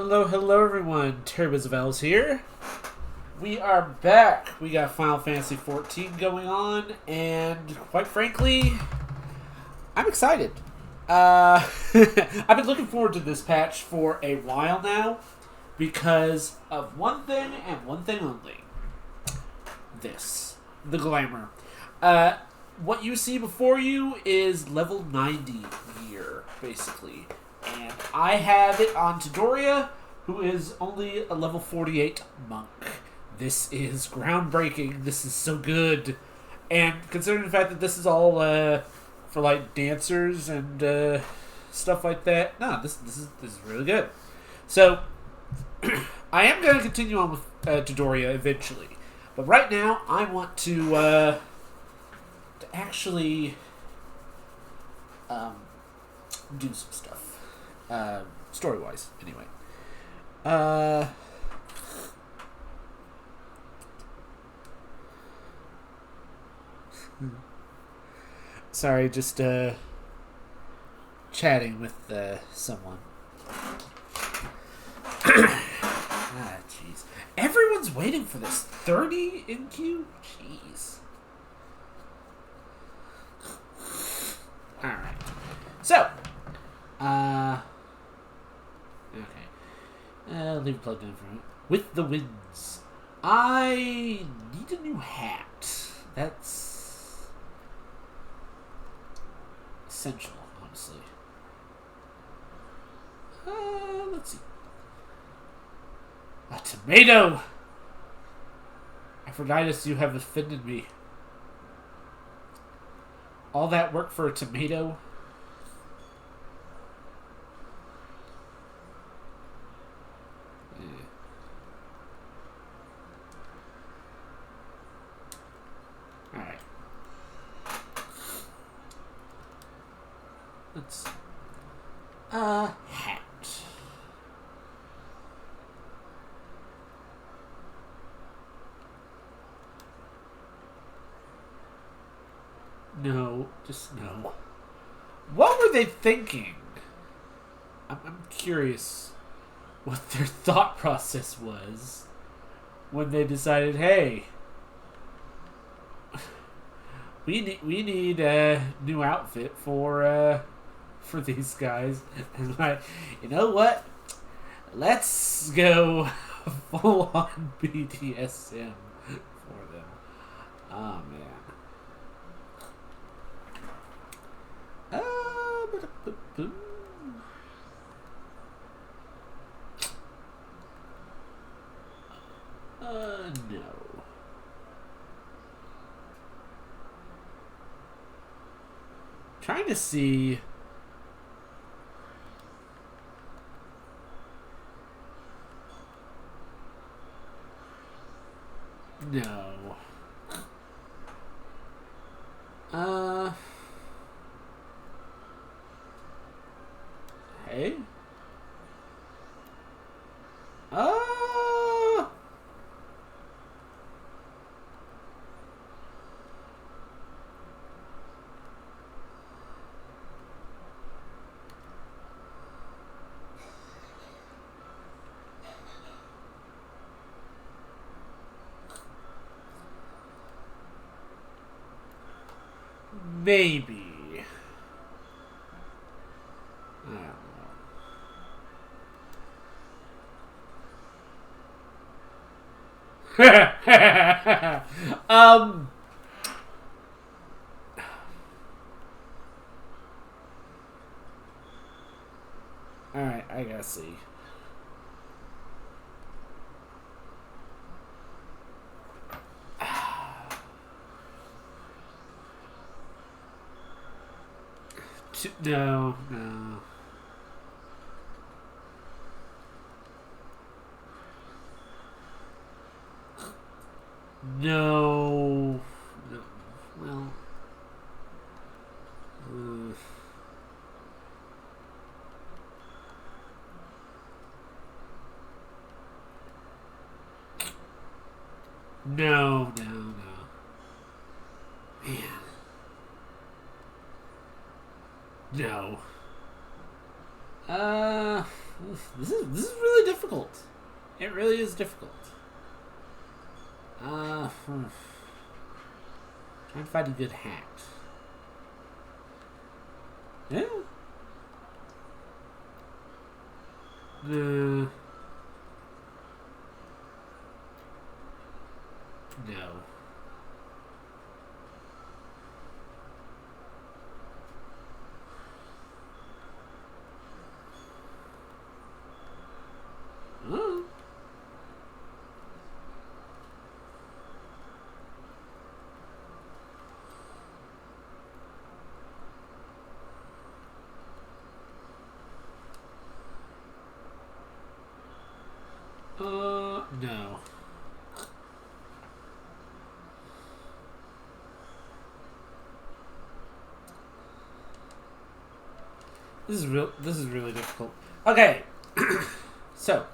Hello, hello everyone. Terry Bizavels here. We are back. We got Final Fantasy XIV going on, and quite frankly, I'm excited. I've been looking forward to this patch for a while now because of one thing and one thing only. The glamour. What you see before you is level 90 gear, basically. And I have it on Tidorya, who is only a level 48 monk. This is groundbreaking. This is so good. And considering the fact that this is all for like dancers and stuff like that, no, this is really good. So I am going to continue on with Tidorya eventually, but right now I want to actually do some stuff. Story-wise, anyway. Sorry, just chatting with someone. Jeez. Everyone's waiting for this. 30 in queue? Jeez. Alright. So, okay. Leave it plugged in for a minute. With the winds. I need a new hat. That's essential, honestly. Let's see. A tomato! Aphrodite, you have offended me. All that work for a tomato? Alright. Let's see. Hat. No, just no. What were they thinking? I'm curious what their thought process was when they decided, hey, we need a new outfit for these guys, and like, you know what? Let's go full on BDSM for them. Oh man. No. Trying to see. No. Hey? Maybe. I don't know. Alright, I gotta see. No. No. Well. No. Man. No. This is really difficult. It really is difficult. Trying to find a good hat. Yeah. No. Oh. No. This is really difficult. Okay. So,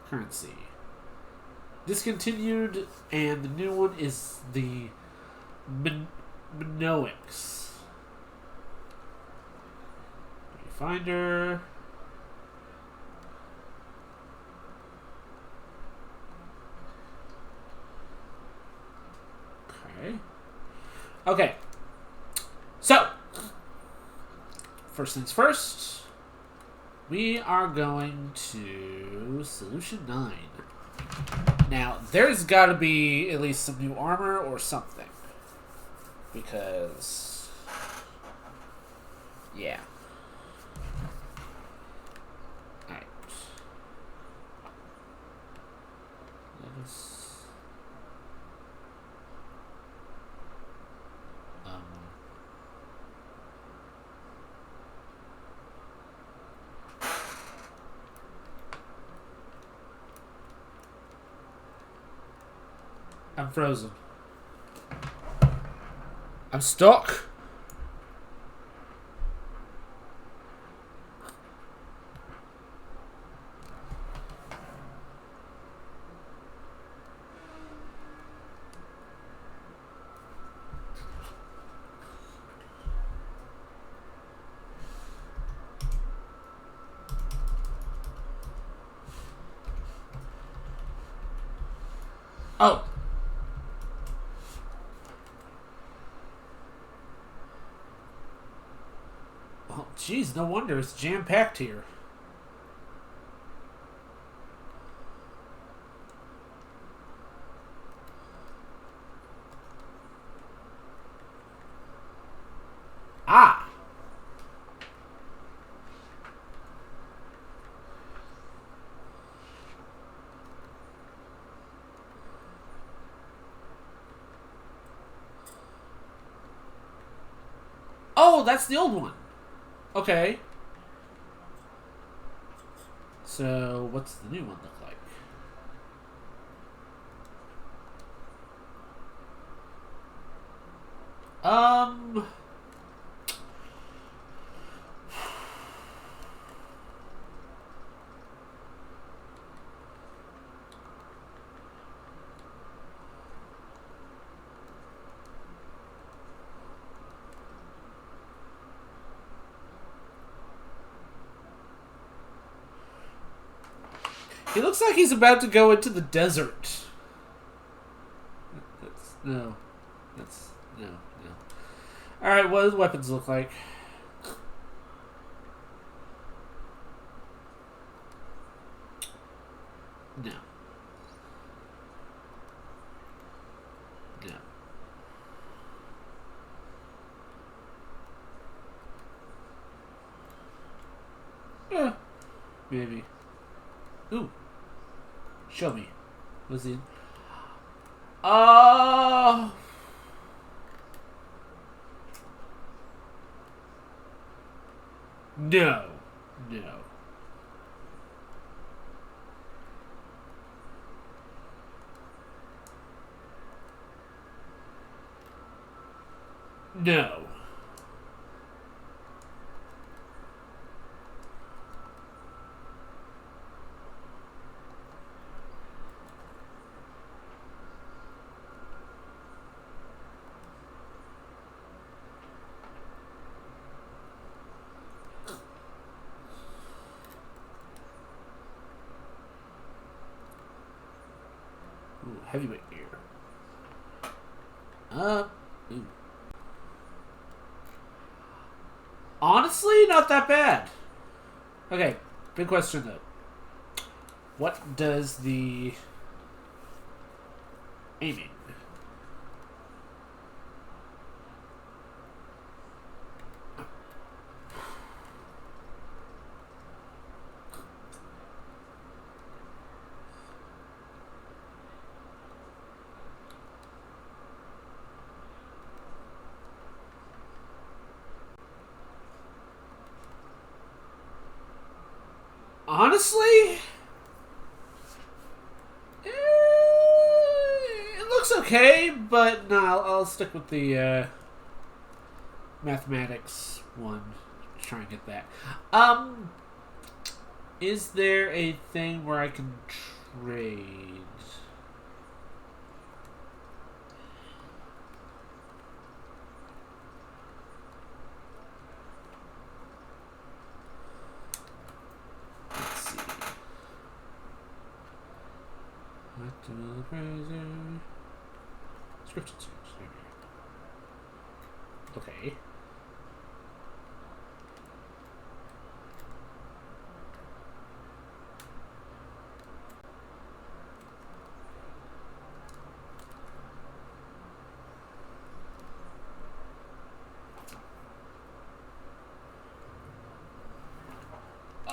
currency. Discontinued, and the new one is the Minoics. Finder. Okay. So, first things first, we are going to Solution 9. Now, there's got to be at least some new armor or something. Because, yeah. Alright. Let us... I'm frozen. I'm stuck. Oh. Oh, jeez, no wonder it's jam-packed here. Ah! Oh, that's the old one. Okay. So, what's the new one look like? He looks like he's about to go into the desert. No. Alright, what do the weapons look like? No. Yeah. Maybe. Ooh. Show me. What's in? No. No. No. Heavyweight gear. Ooh. Honestly, not that bad. Okay, big question though. What does the aiming? Honestly, it looks okay, but no, I'll stick with the mathematics one. Try and get that. Is there a thing where I can trade? Let's see. Description search. Okay.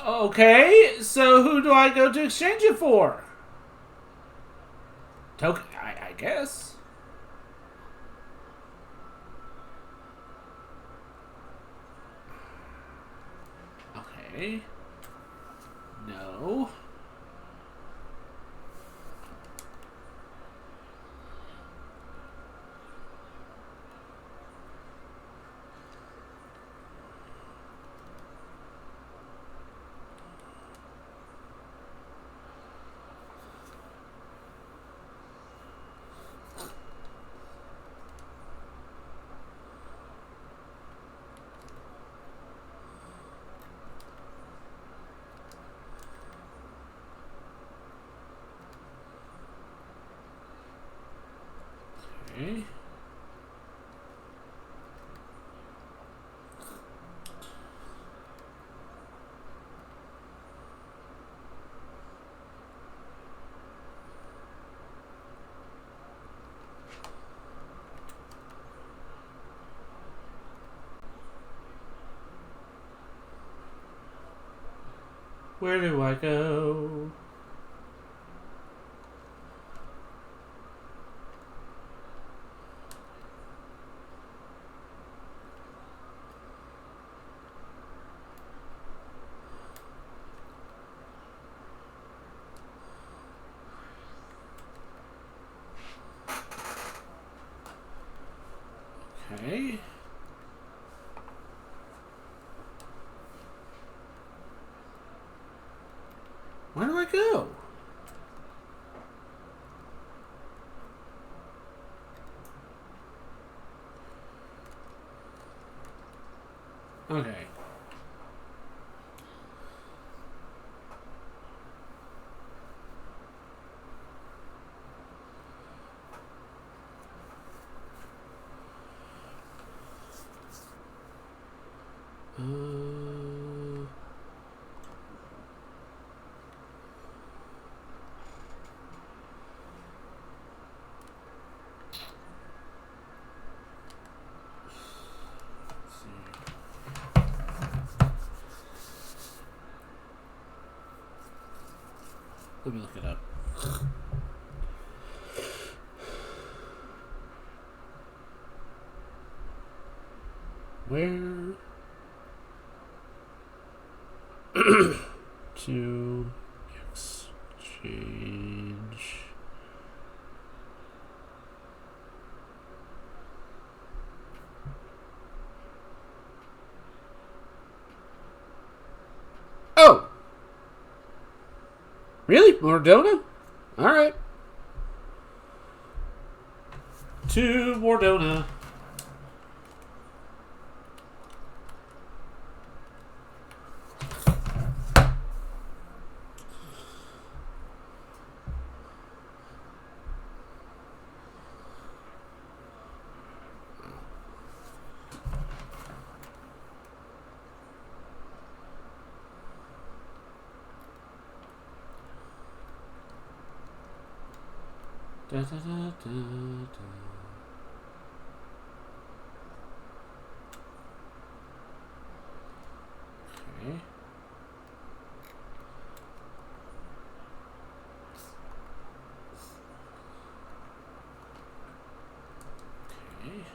Okay, so who do I go to exchange it for? Token, I guess. Okay. No. Okay. Where do I go? Okay. Where do I go? Okay. Let me look it up. Where to exchange? Oh! Really? Mordona? Alright. To Mordona. Da, da, da, da, da. Okay. Okay.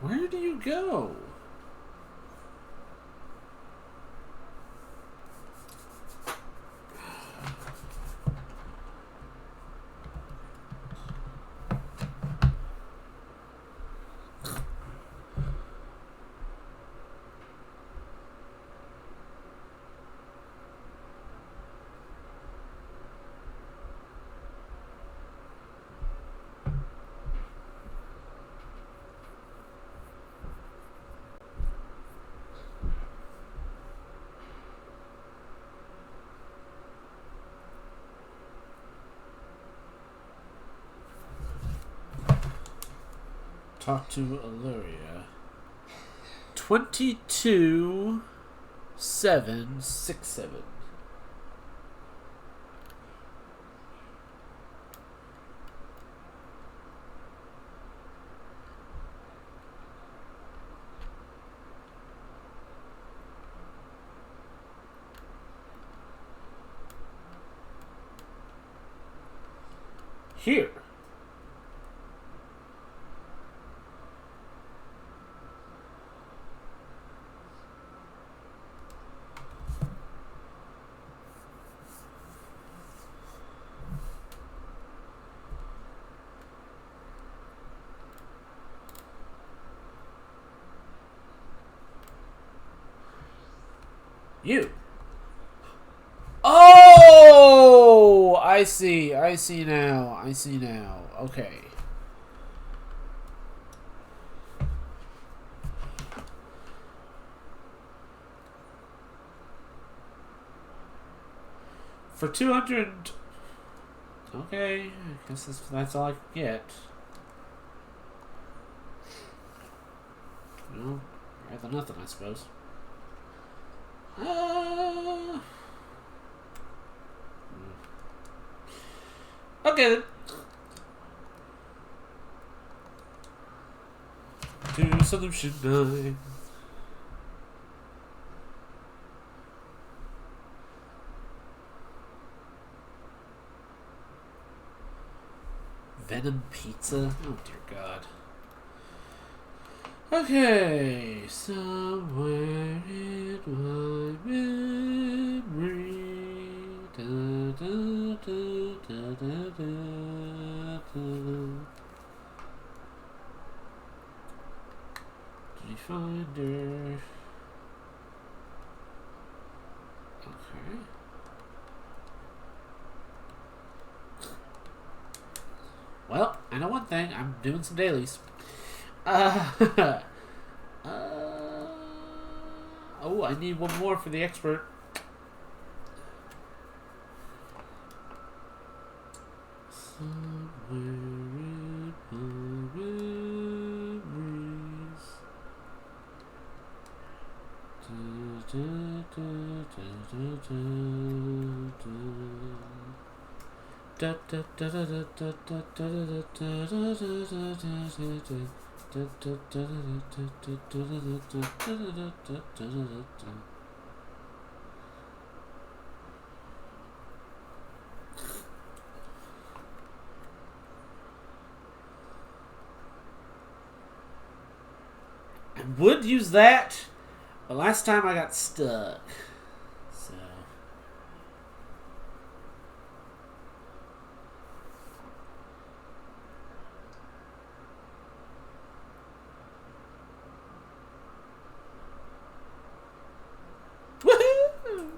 Where do you go? Talk to Illyria. 22767. Here. You. Oh! I see. I see now. I see now. Okay. For 200... Okay. I guess that's all I can get. Well, rather nothing, I suppose. Okay then. To Solution 9. Venom Pizza? Oh dear God. Okay, somewhere in my memory. Da, da, da, da, da, da, da. Did you find her? Okay. Well, I know one thing. I'm doing some dailies. Oh, I need one more for the expert. Somewhere in my memories. Da, da, da, da, da, da, da, da, da, da, da, da, I would use that, but last time I got stuck. So. Woohoo!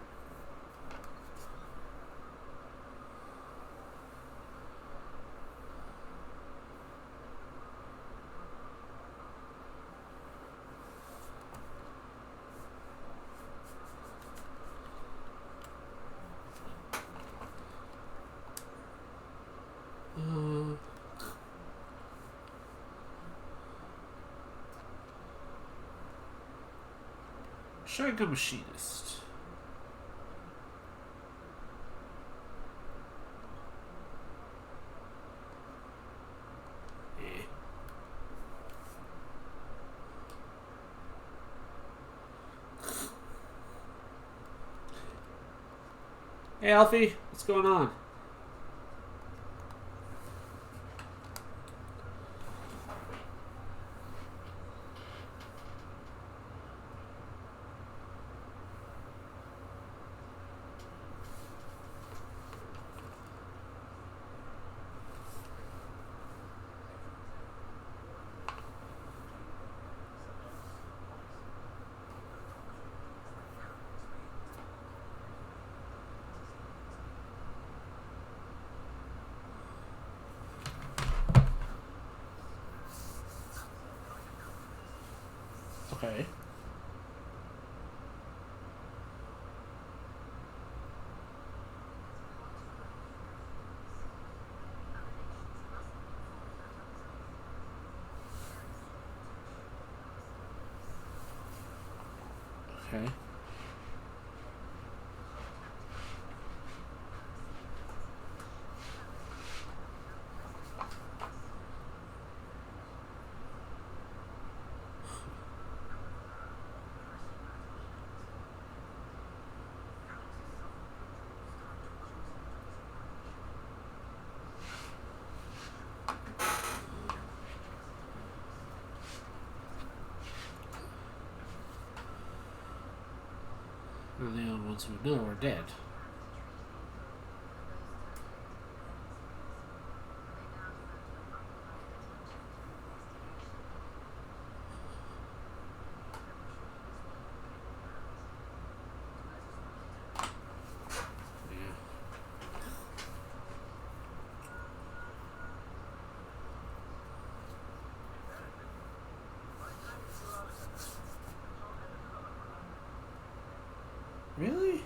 Shotgun machinist. Hey, Alfie, what's going on? Okay. Okay. And the only ones who know are dead. Really?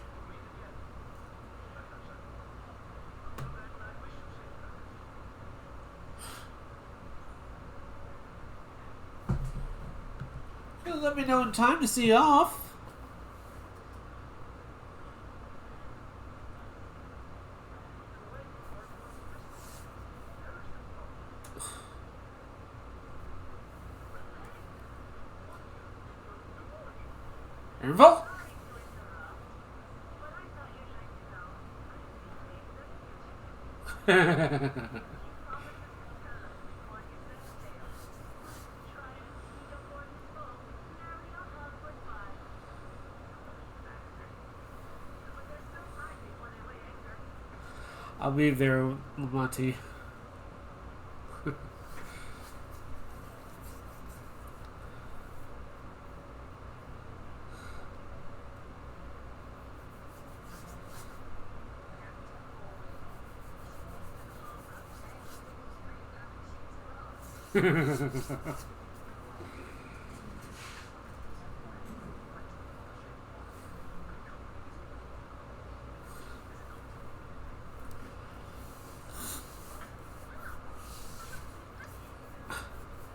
You let me know in time to see you off. Info? I'll be there, Lamonti.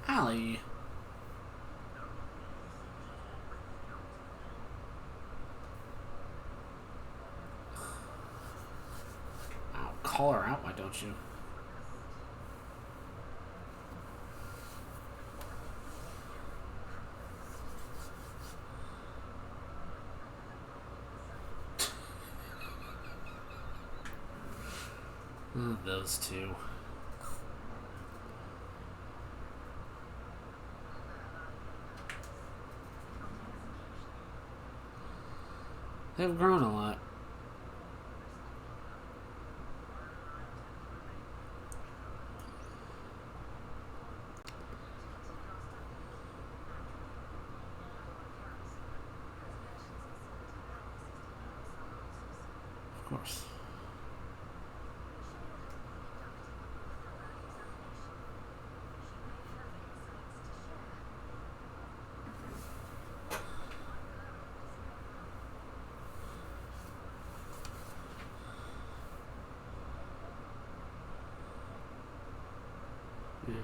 Allie. I'll call her out, why don't you? Those two. They've grown a lot. Of course. Yeah.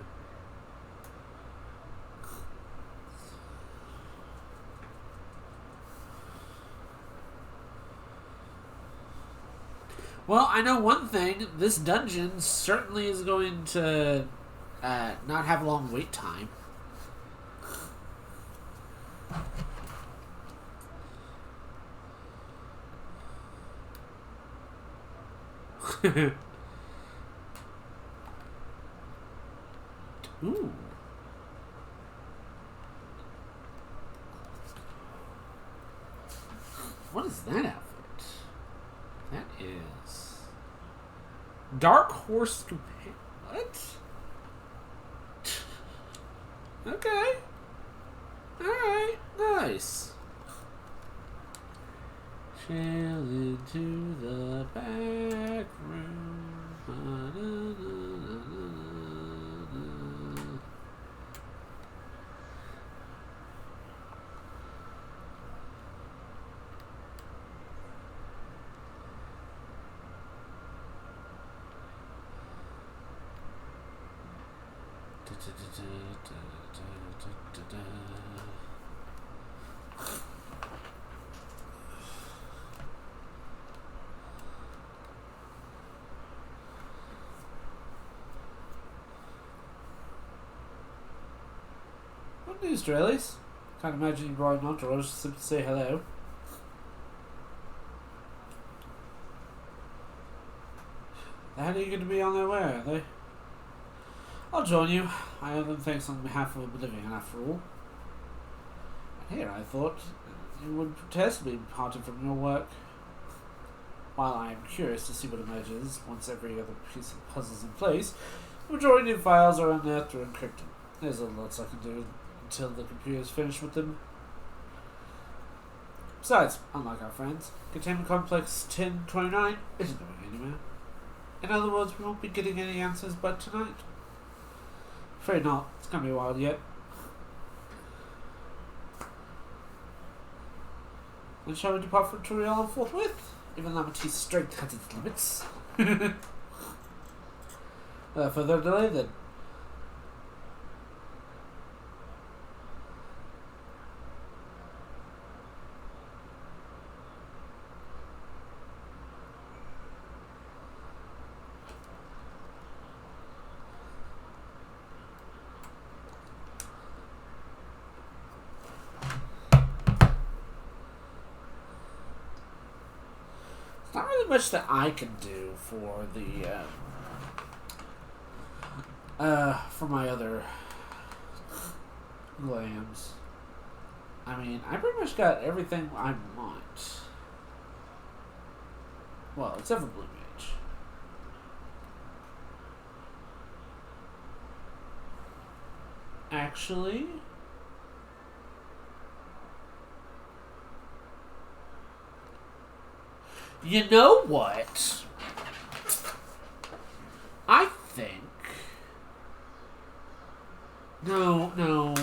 Well, I know one thing. This dungeon certainly is going to not have a long wait time. Ooh. What is that outfit? That is... Dark Horse Companion. What? Okay. Alright. Nice. Chill into the back room. What news, Drellies? Can't imagine you brought him outdoors just to say hello. How are you going to be on their way, are they? I'll join you. I owe them thanks on behalf of Oblivion, after all. And here, I thought you would protest me parting from your work. While I am curious to see what emerges once every other piece of the puzzle is in place, the majority of files are unearthed or encrypted. There's a lot I can do until the computer is finished with them. Besides, unlike our friends, Containment Complex 1029 isn't going anywhere. In other words, we won't be getting any answers by tonight. Afraid not. It's going to be a while yet. Then shall we depart from Turiel forthwith? Even Lamity's strength has its limits. Without further delay then. Not really much that I can do for the for my other lambs. I mean, I pretty much got everything I want. Well, except for Blue Mage. Actually, you know what? I think... No.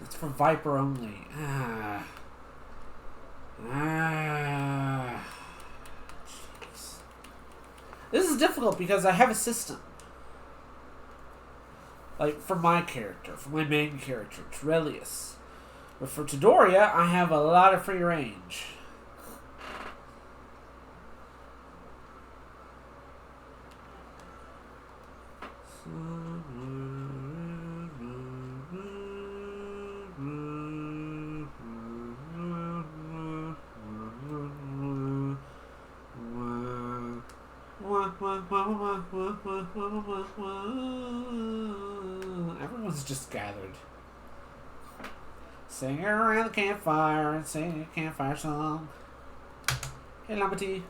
It's for Viper only. Jeez. This is difficult because I have a system. Like, for my character, for my main character, Trellius. But for Tidorria, I have a lot of free range. Everyone's just gathered. Singing around the campfire and singing a campfire song. Hey, Lamity.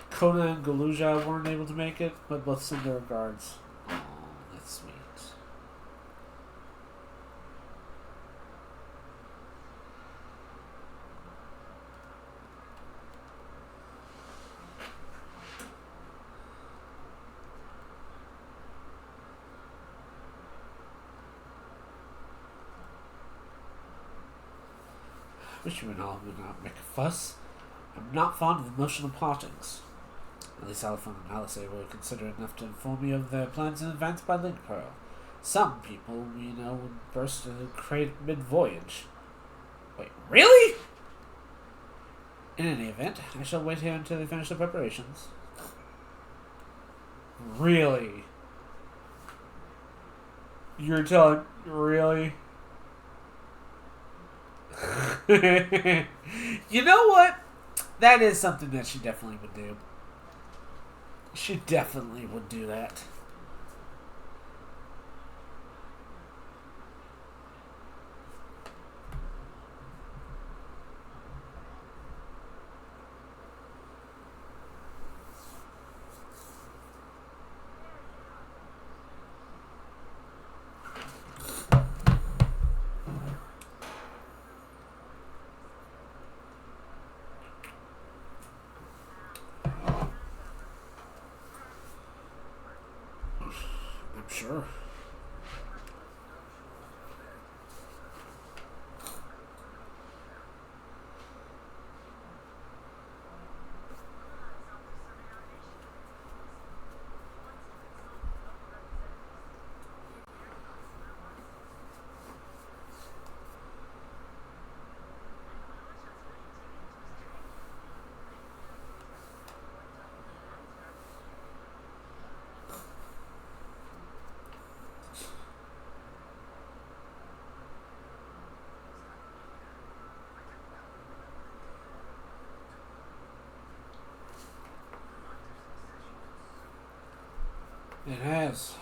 Kona and Galuja weren't able to make it, but both send their regards. Oh, that's sweet. Wish you and all would not make a fuss. I'm not fond of emotional partings. At least Alphon and Alice were considerate enough to inform me of their plans in advance by link pearl. Some people, would burst into crate mid-voyage. Wait, really? any event, I shall wait here until they finish the preparations. Really? You're telling... Really? You know what? That is something that she definitely would do. She definitely would do that. I'm sure. It has.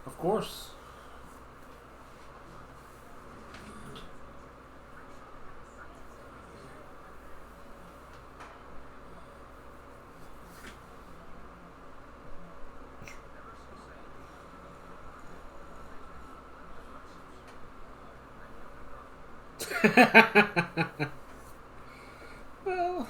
Of course. Well,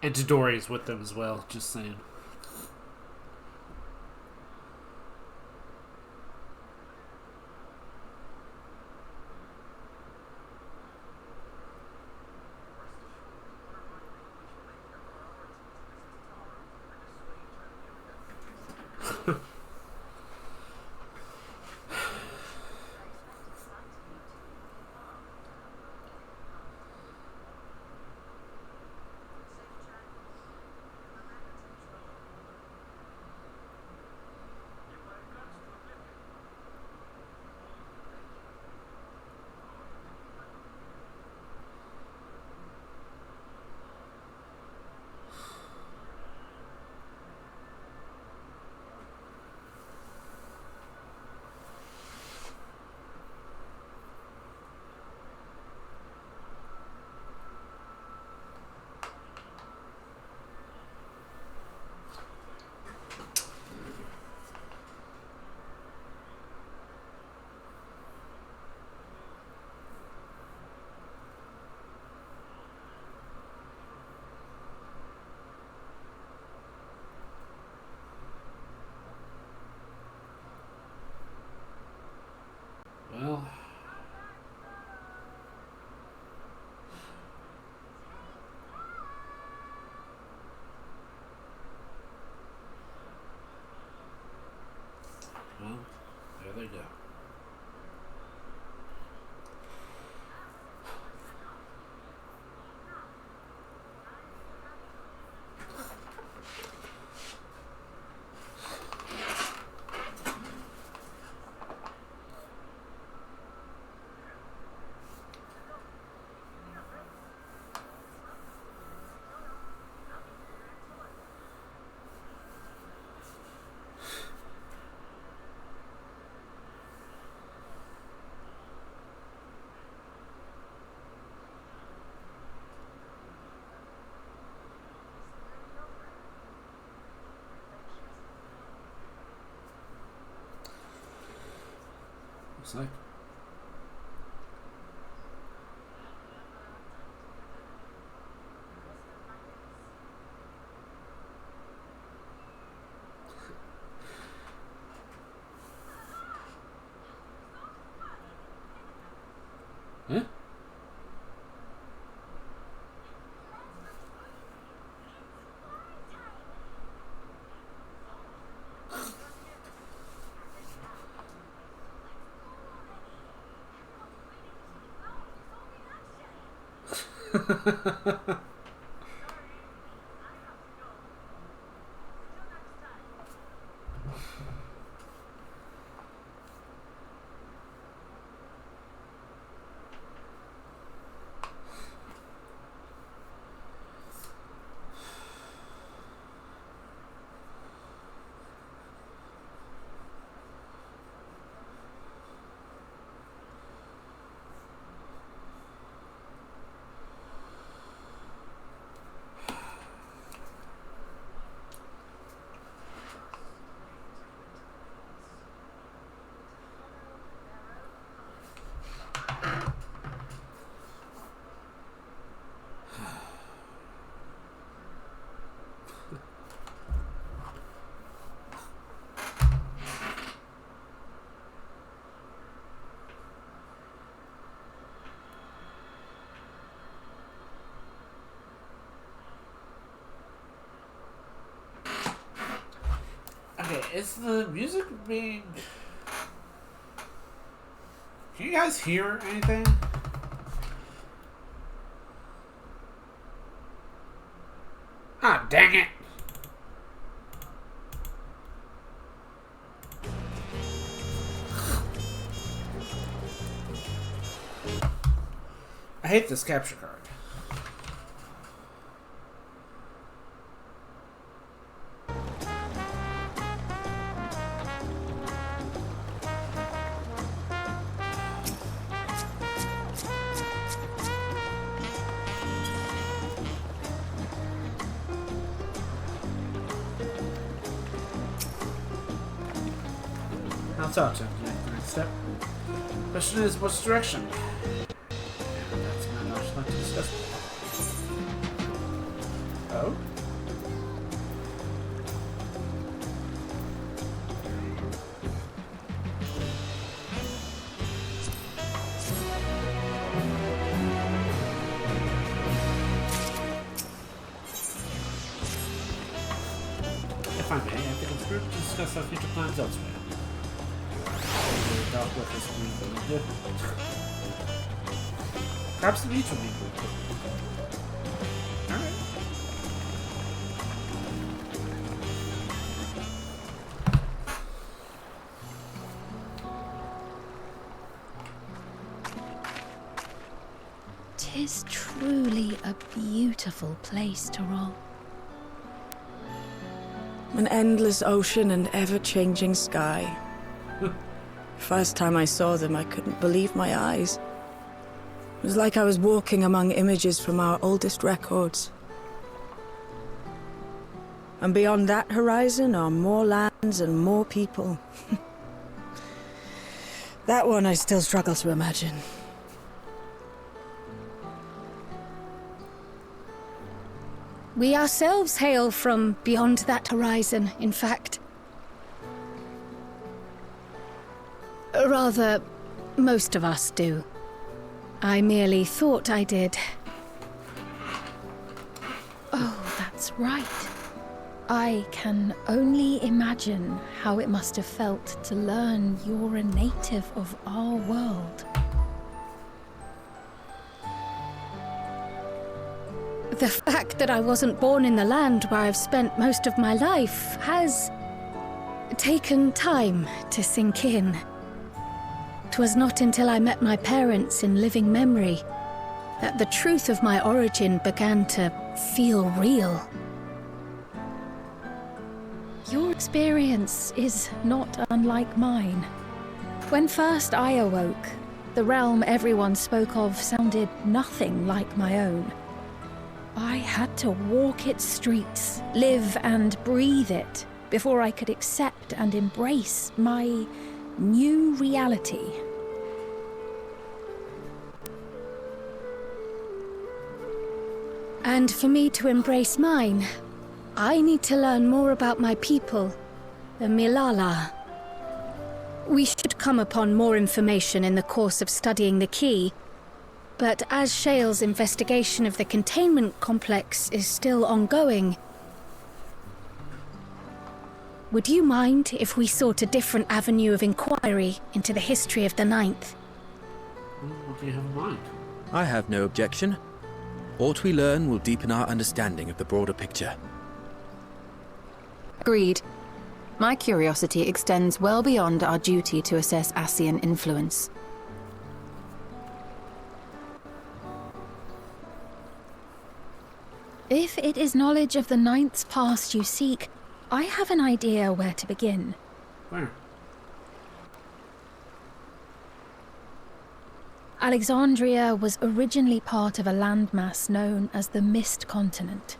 and Todori's with them as well, just saying. there you go. Looks like. Huh? Okay, is the music being... Can you guys hear anything? Ah, dang it! I hate this capture card. Now talk to him. Next step. Question is, which direction? And that's my knowledge like to discuss. Oh? If I may, I think it's prudent to discuss our future plans elsewhere. Perhaps the beach will be good. Alright. Tis truly a beautiful place to roll. An endless ocean and ever-changing sky. First time I saw them, I couldn't believe my eyes. It was like I was walking among images from our oldest records. And beyond that horizon are more lands and more people. That one I still struggle to imagine. We ourselves hail from beyond that horizon, in fact. Rather, most of us do. I merely thought I did. Oh, that's right. I can only imagine how it must have felt to learn you're a native of our world. The fact that I wasn't born in the land where I've spent most of my life has taken time to sink in. 'Twas not until I met my parents in living memory that the truth of my origin began to feel real. Your experience is not unlike mine. When first I awoke, the realm everyone spoke of sounded nothing like my own. I had to walk its streets, live and breathe it, before I could accept and embrace my new reality. And for me to embrace mine, I need to learn more about my people, the Milala. We should come upon more information in the course of studying the key, but as Shale's investigation of the containment complex is still ongoing, would you mind if we sought a different avenue of inquiry into the history of the Ninth? What do you have in mind? I have no objection. What we learn will deepen our understanding of the broader picture. Agreed. My curiosity extends well beyond our duty to assess Ascian influence. If it is knowledge of the Ninth's past you seek, I have an idea where to begin. Where? Alexandria was originally part of a landmass known as the Mist Continent.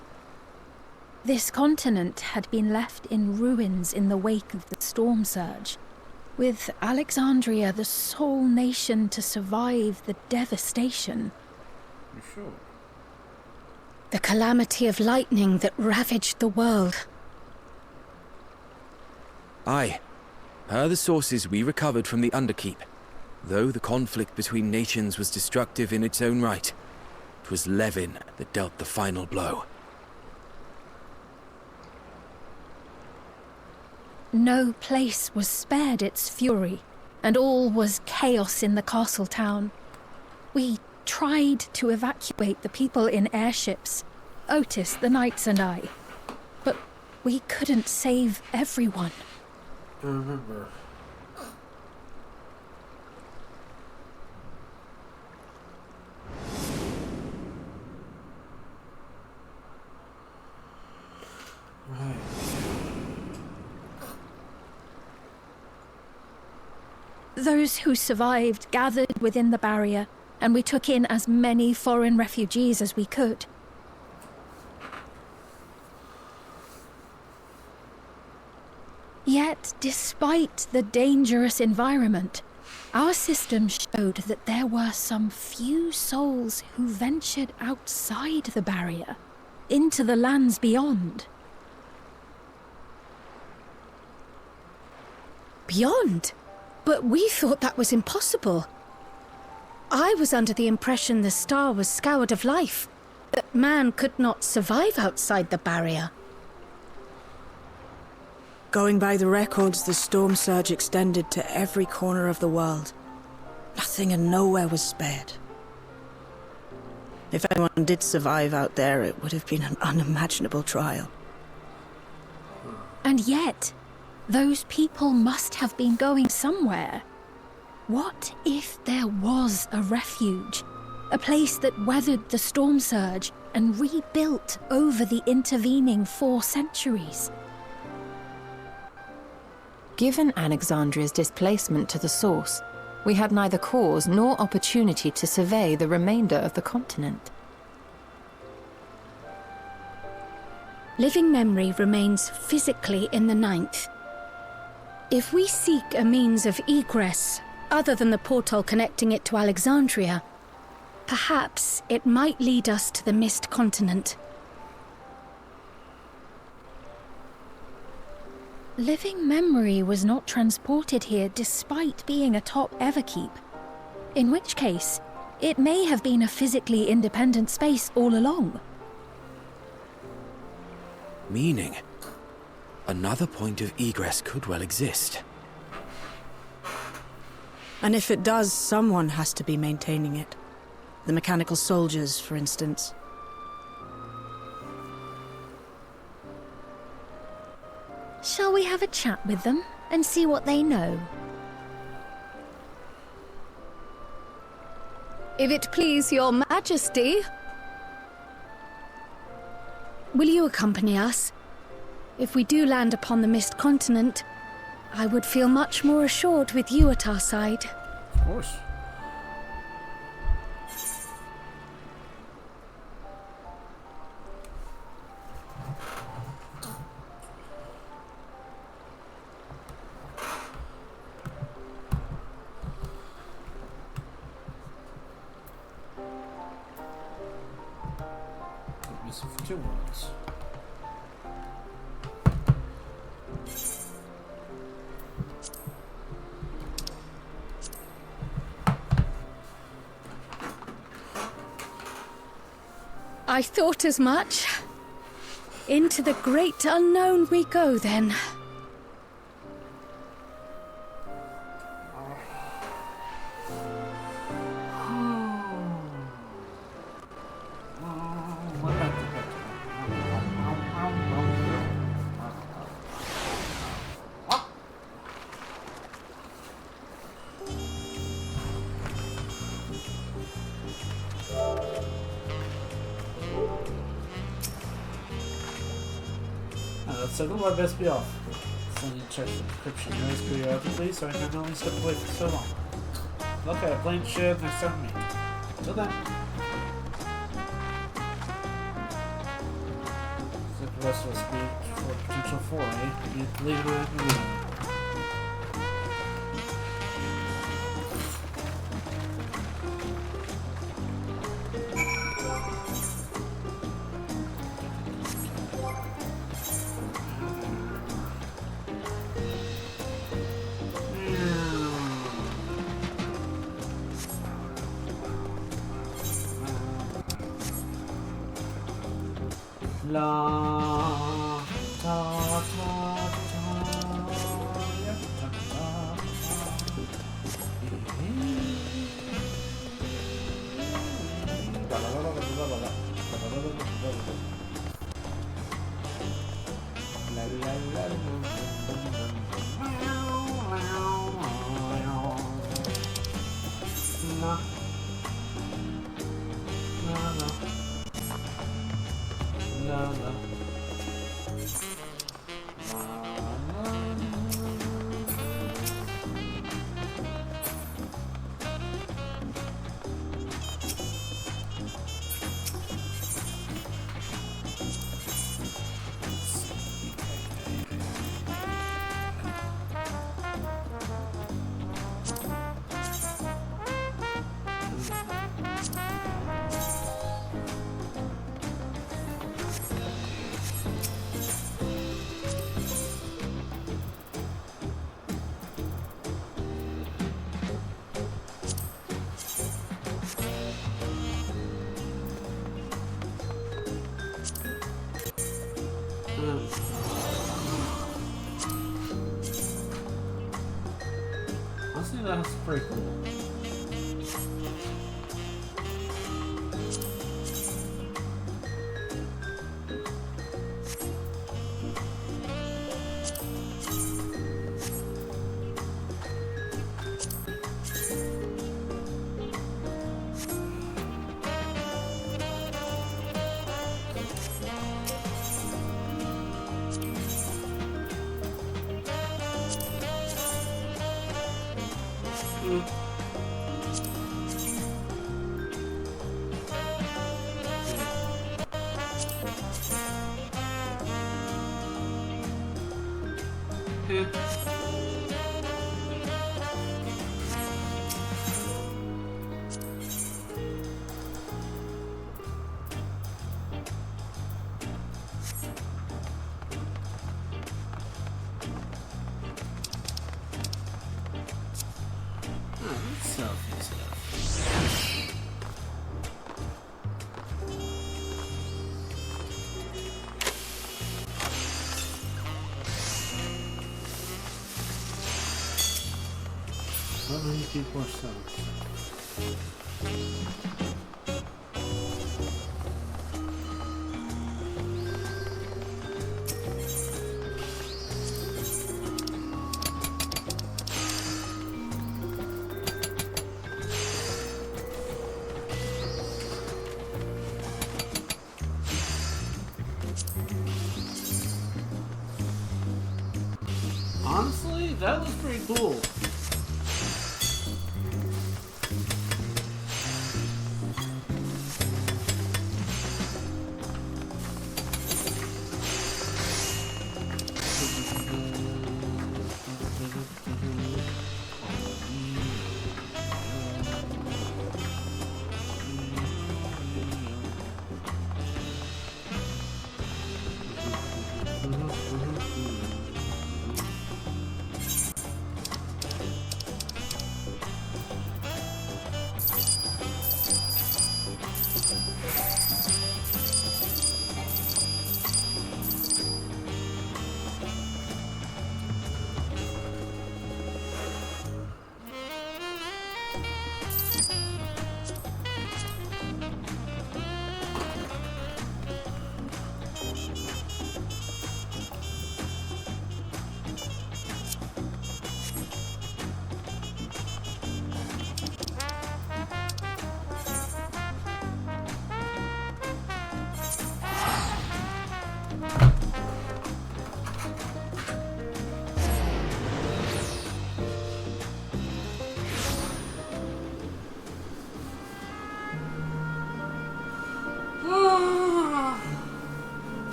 This continent had been left in ruins in the wake of the storm surge, with Alexandria the sole nation to survive the devastation. You sure? The calamity of lightning that ravaged the world. Aye. Per the sources we recovered from the Underkeep, though the conflict between nations was destructive in its own right, 'twas Levin that dealt the final blow. No place was spared its fury, and all was chaos in the castle town. We tried to evacuate the people in airships, Otis, the knights and I, but we couldn't save everyone. I remember. Right. Those who survived gathered within the barrier, and we took in as many foreign refugees as we could. Yet, despite the dangerous environment, our system showed that there were some few souls who ventured outside the barrier, into the lands beyond. Beyond? But we thought that was impossible. I was under the impression the star was scoured of life, that man could not survive outside the barrier. Going by the records, the storm surge extended to every corner of the world. Nothing and nowhere was spared. If anyone did survive out there, it would have been an unimaginable trial. And yet, those people must have been going somewhere. What if there was a refuge? A place that weathered the storm surge and rebuilt over the intervening 4 centuries? Given Alexandria's displacement to the source, we had neither cause nor opportunity to survey the remainder of the continent. Living memory remains physically in the Ninth. If we seek a means of egress, other than the portal connecting it to Alexandria, perhaps it might lead us to the Mist Continent. Living memory was not transported here despite being atop Everkeep, in which case, it may have been a physically independent space all along. Meaning, Another point of egress could well exist. And if it does, someone has to be maintaining it. The mechanical soldiers, for instance. Shall we have a chat with them and see what they know? If it please your majesty. Will you accompany us? If we do land upon the Mist Continent, I would feel much more assured with you at our side. Of course. Missing for 2 words. I thought as much. Into the great unknown we go, then. So who might best be off? Sending checks for encryption notes periodically, so I can only step away for so long. Okay, plain shit, next time meet. Till then. Except the rest of us meet for potential foray. Leave it in the room. La ta ta ta ya, ta ta Honestly, that's pretty cool. How many people are selling? Honestly, that was pretty cool.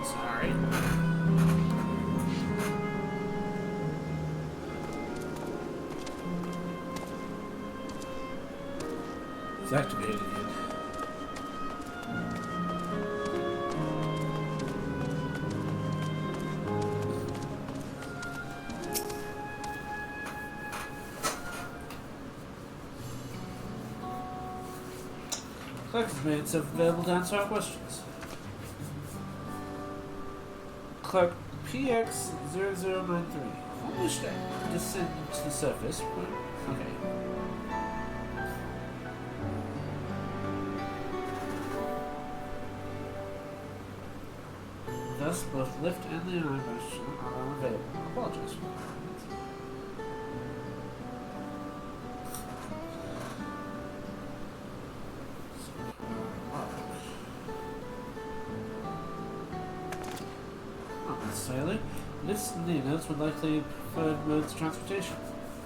Sorry. It's activated again. Clerk's minutes are available to answer our questions. Clerk PX0093. I wish to descend to the surface. Okay. Thus, both lift and the eyebrows are unavailable. I apologize for that. Not necessarily. This Ninos would likely prefer modes of transportation.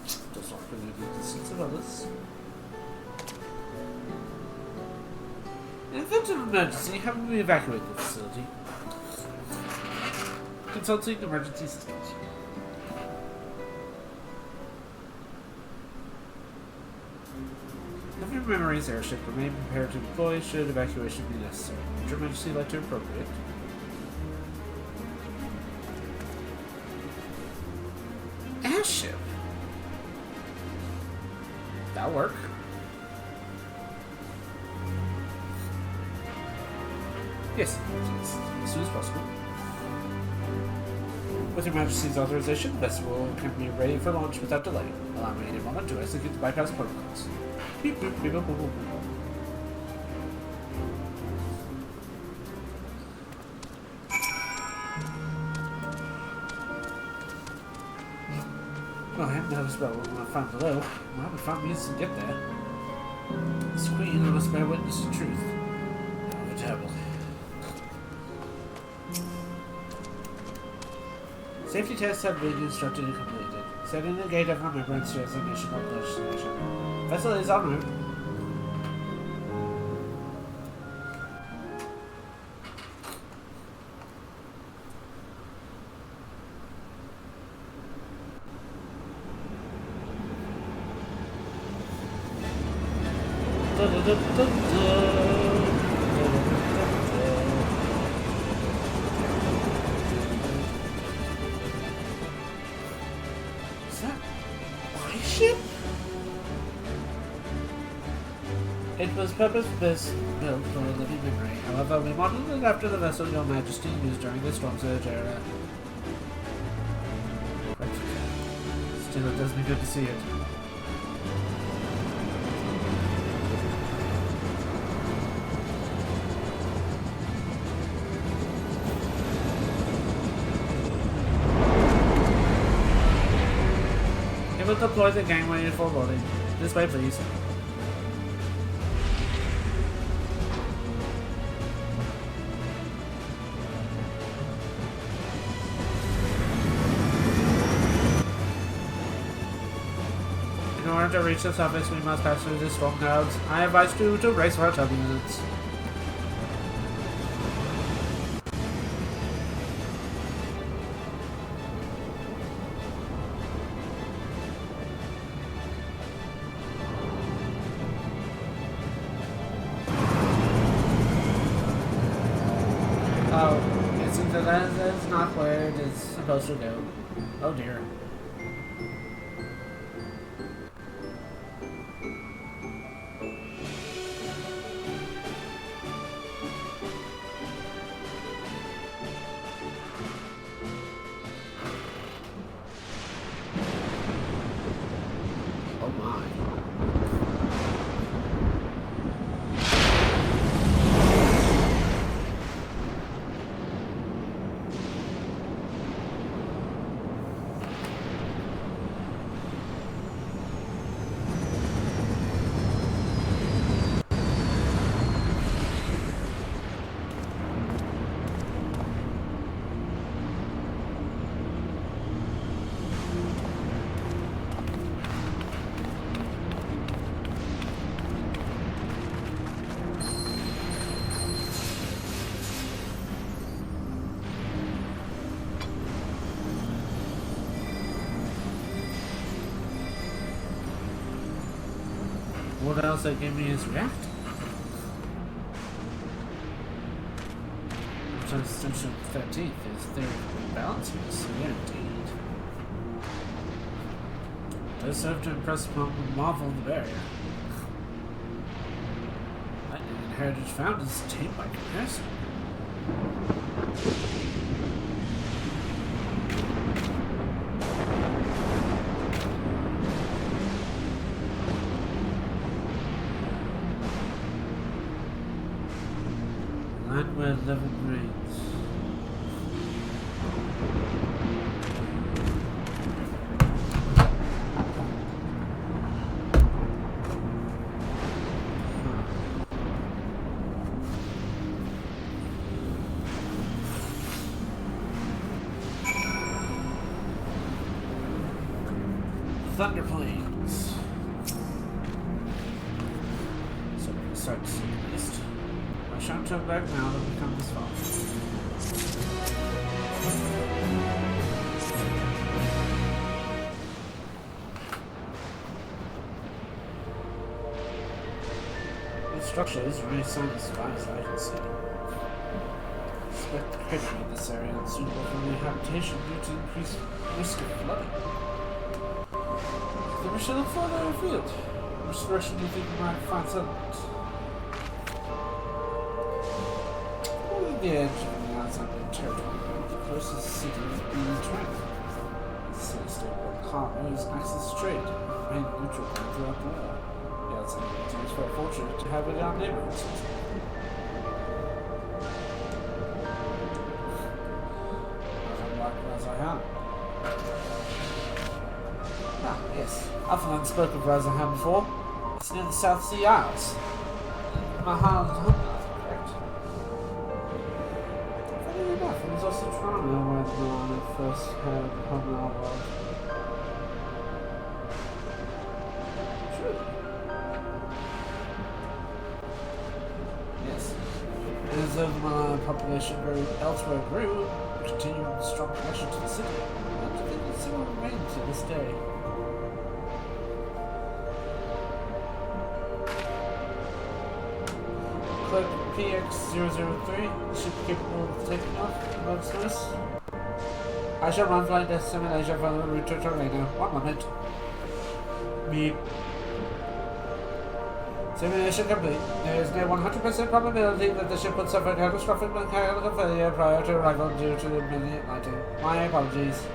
Does not really the distance of others. In event of emergency, how will we evacuate the facility? Consulting emergency systems. Every memories airship remain prepared to deploy should evacuation be necessary. Would your Majesty like to appropriate? Airship? That'll work. Yes, as soon as possible. With Your Majesty's authorization, the vessel can be ready for launch without delay. Allow me a moment to execute the bypass protocols. Beep boop beep boop boop boop. Well, I haven't noticed about what I found below. I haven't found means to get there. This queen must bear witness to truth. Oh, terrible. Safety tests have been instructed and completed. Setting the gate of remembrance to designation of destination. Vessel is en route. Is that my ship? It was purpose-built for a living memory. However, we modeled it after the vessel Your Majesty used during the Storm Surge era. Still, it does be good to see it. It will deploy the gangway in full loading. This way, please. In order to reach the surface, we must pass through the storm clouds. I advise you to brace for turbulence. Oh, it seems that that's not where it is supposed to go. Oh dear. Oh my. What else they gave me is reactor. Station 13th is their rebalancing, so yeah, indeed. Does serve to impress upon the marvel of the barrier. Lightning and heritage found is tame by comparison. Land where level reigns. Thunder Plains. So we can start to see at least. I shan't turn back now that we've come this far. The structure is really sound as far as I can see. Expect the cratering in this area unsuitable for rehabilitation due to increased risk of flooding. Then we shall look further afield. Which direction do you think we might find settlement? Along the edge of the outside territory, the closest city is being tracked. The city state of harbor is access to trade, and neutral ground throughout the war. The outside military is very fortunate to have it in our neighborhoods. Ah, yes. I've spoke of Razaham before. It's near the South Sea Isles. Mahan homeland, correct? Funny enough, it was also Toronto where the first had homeland was. True. Yes. And as though the Mahan population elsewhere grew, continued strong connection to the city. I don't think it's still remains to this day. Clerk PX-003, ship capable of taking off. Looks nice. I shall run flight simulation for the route to Torino. 1 moment. Beep. Simulation complete. There is near 100% probability that the ship would suffer catastrophic mechanical failure prior to arrival due to the immediate lighting. My apologies.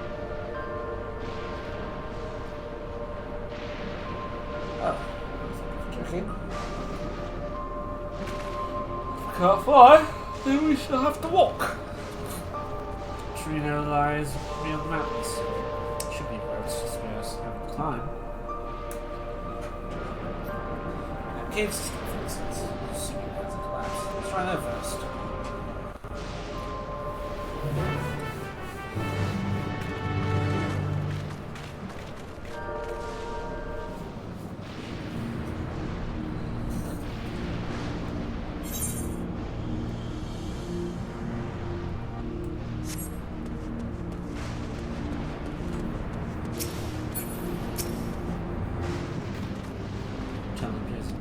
walking. If we can't fly, then we shall have to walk. Tree now lies beyond the mountains. Should be where it's just us having to climb. That cave system, for instance. Assuming it hasn't collapsed. Let's try that first.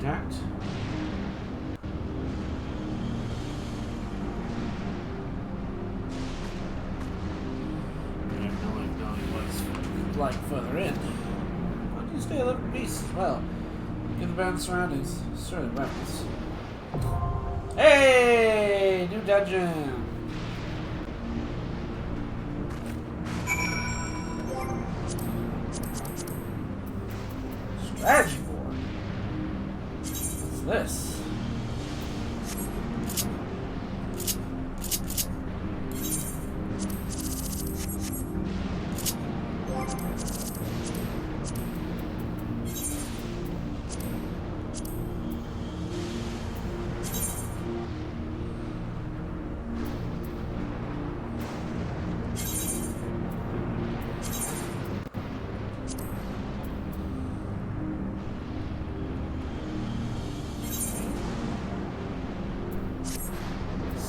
Intact. I have no idea what it's like further in. Why do you stay alive in peace as well? Given the bad surroundings, certainly reckless. Hey! New dungeon! Strategy board. What's this?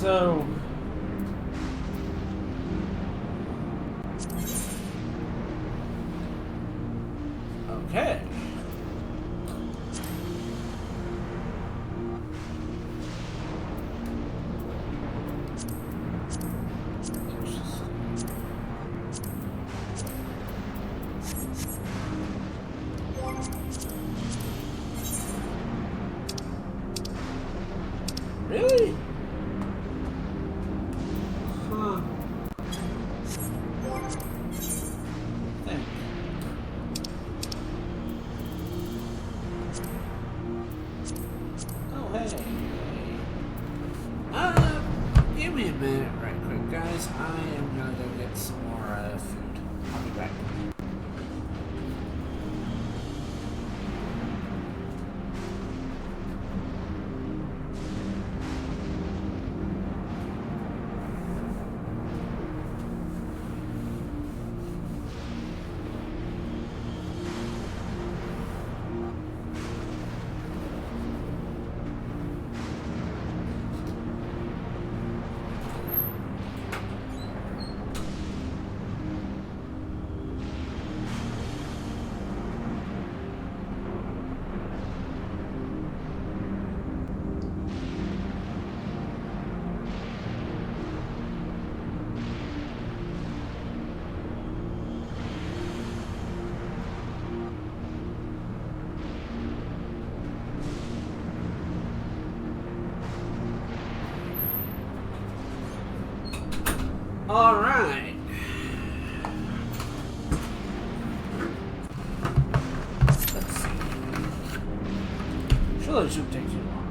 So, okay. Really? Give me a minute right quick, guys. I am gonna go get some more food. I'll be back. All right. Let's see. Surely it shouldn't take too long.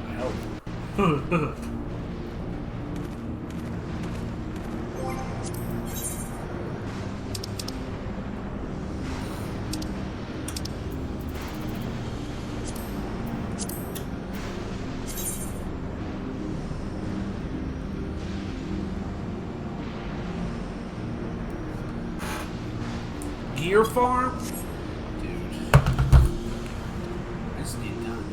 I hope. Gear farm? Dude. I just need it done.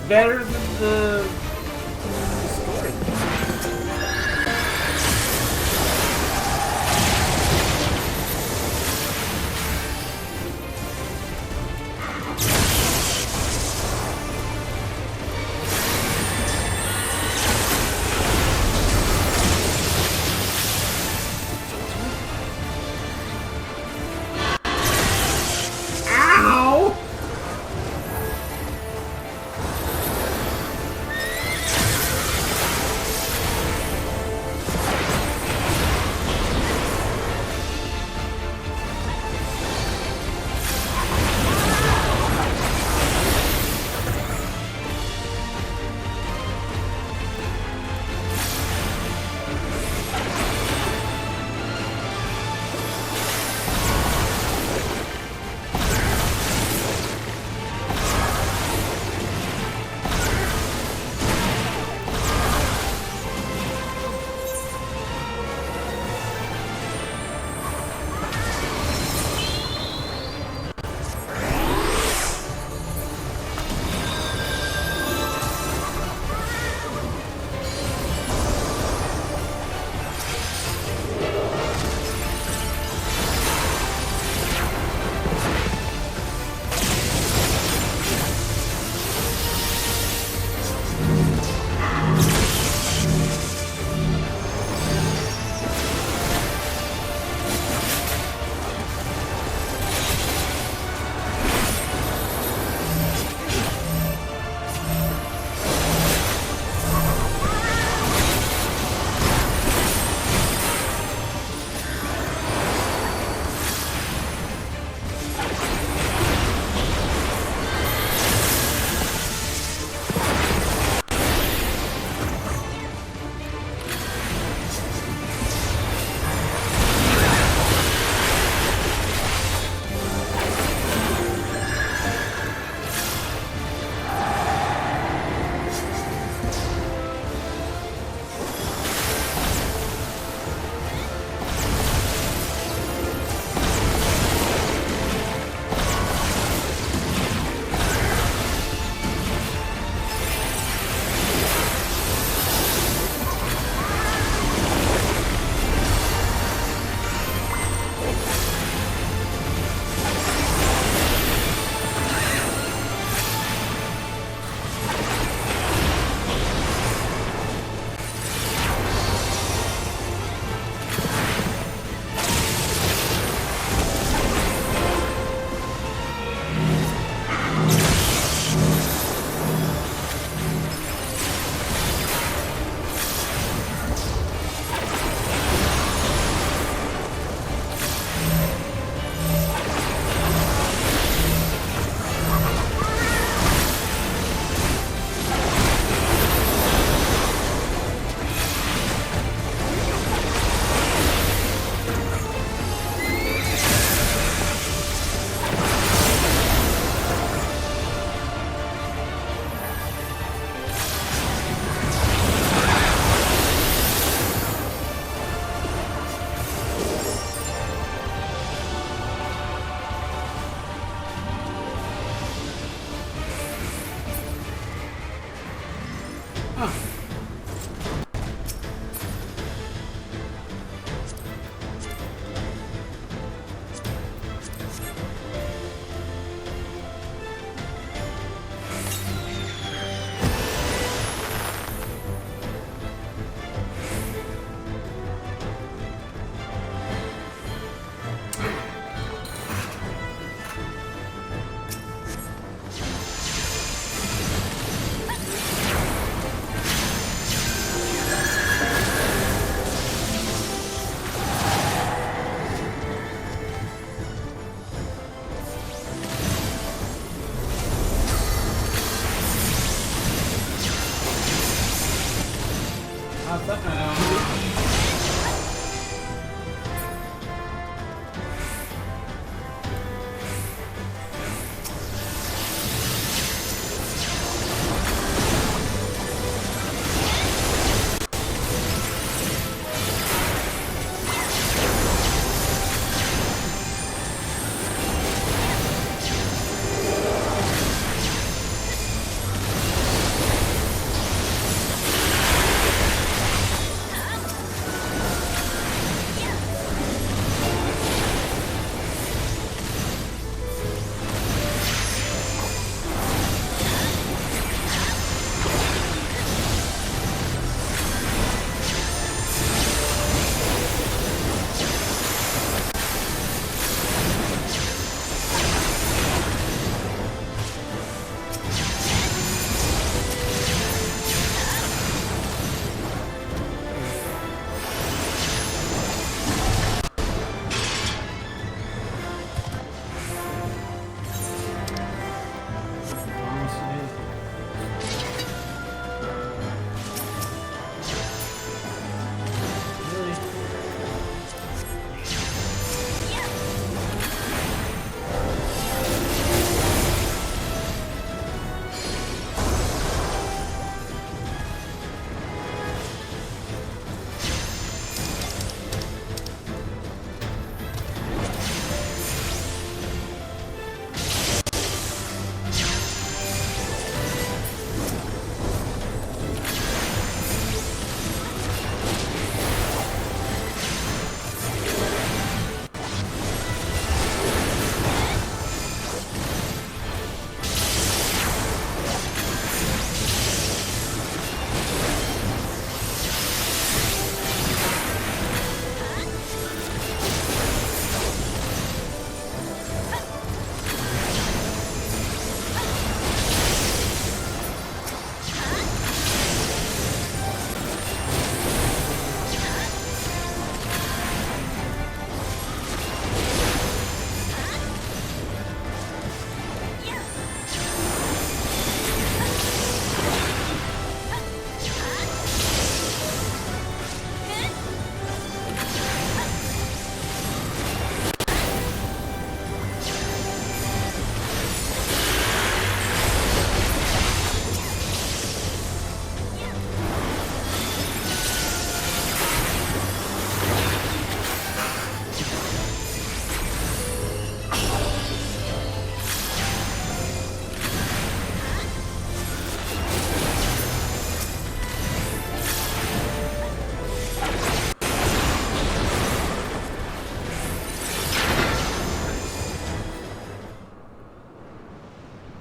better than the story. Ow!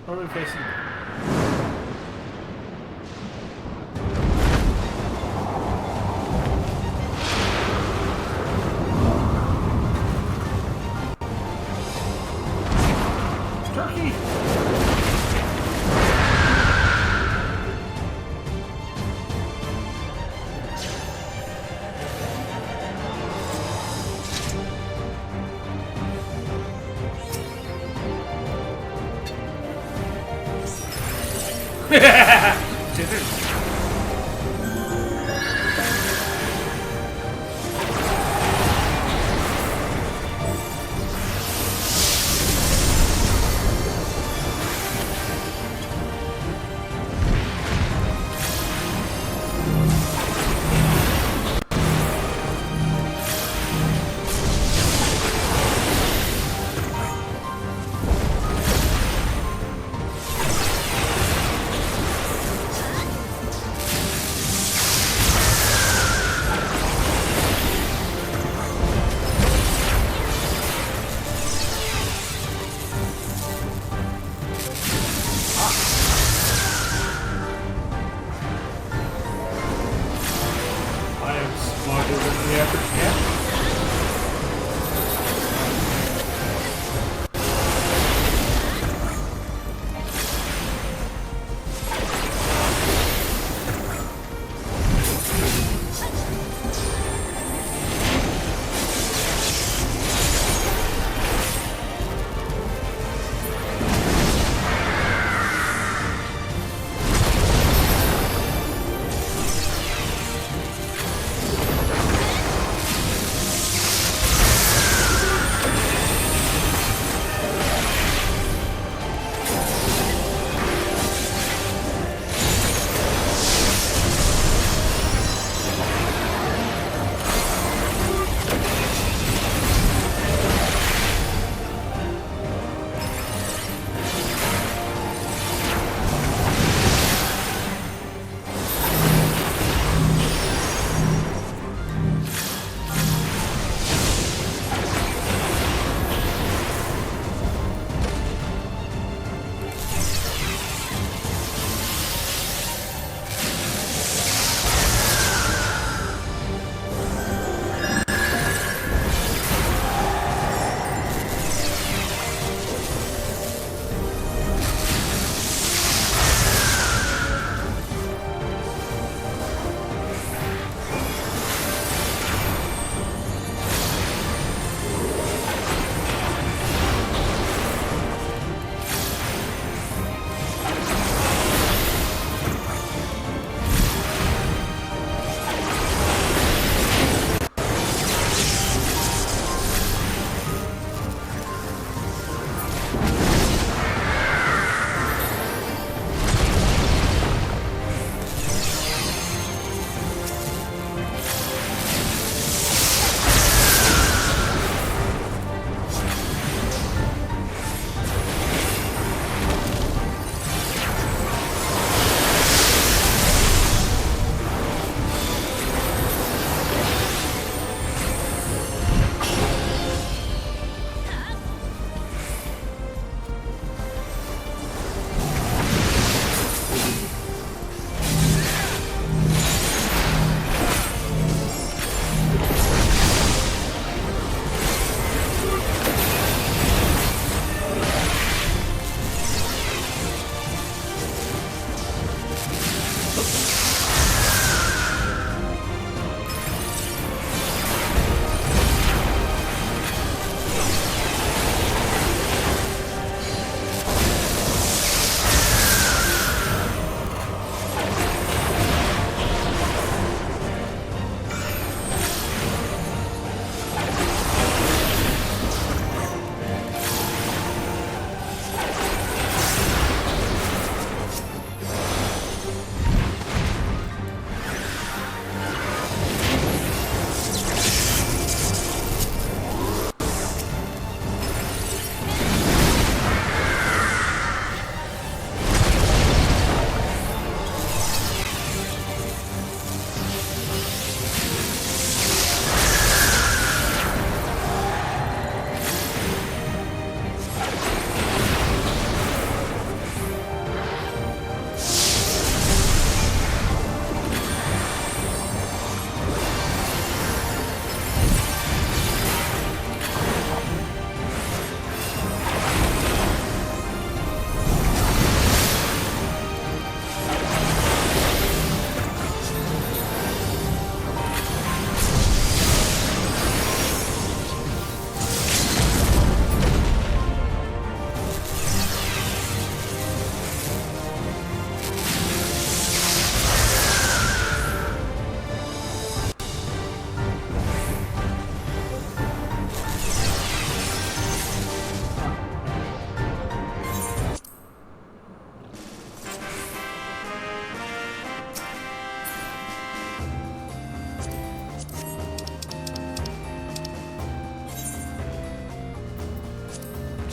What are we facing? Turkey!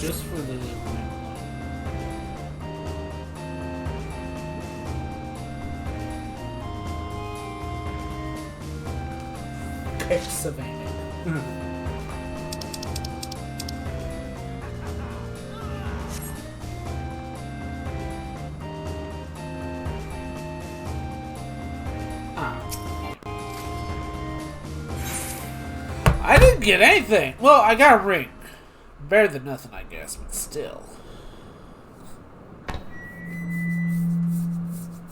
just for the... Excavating. I didn't get anything. Well, I got a ring. Better than nothing, I guess, but still. And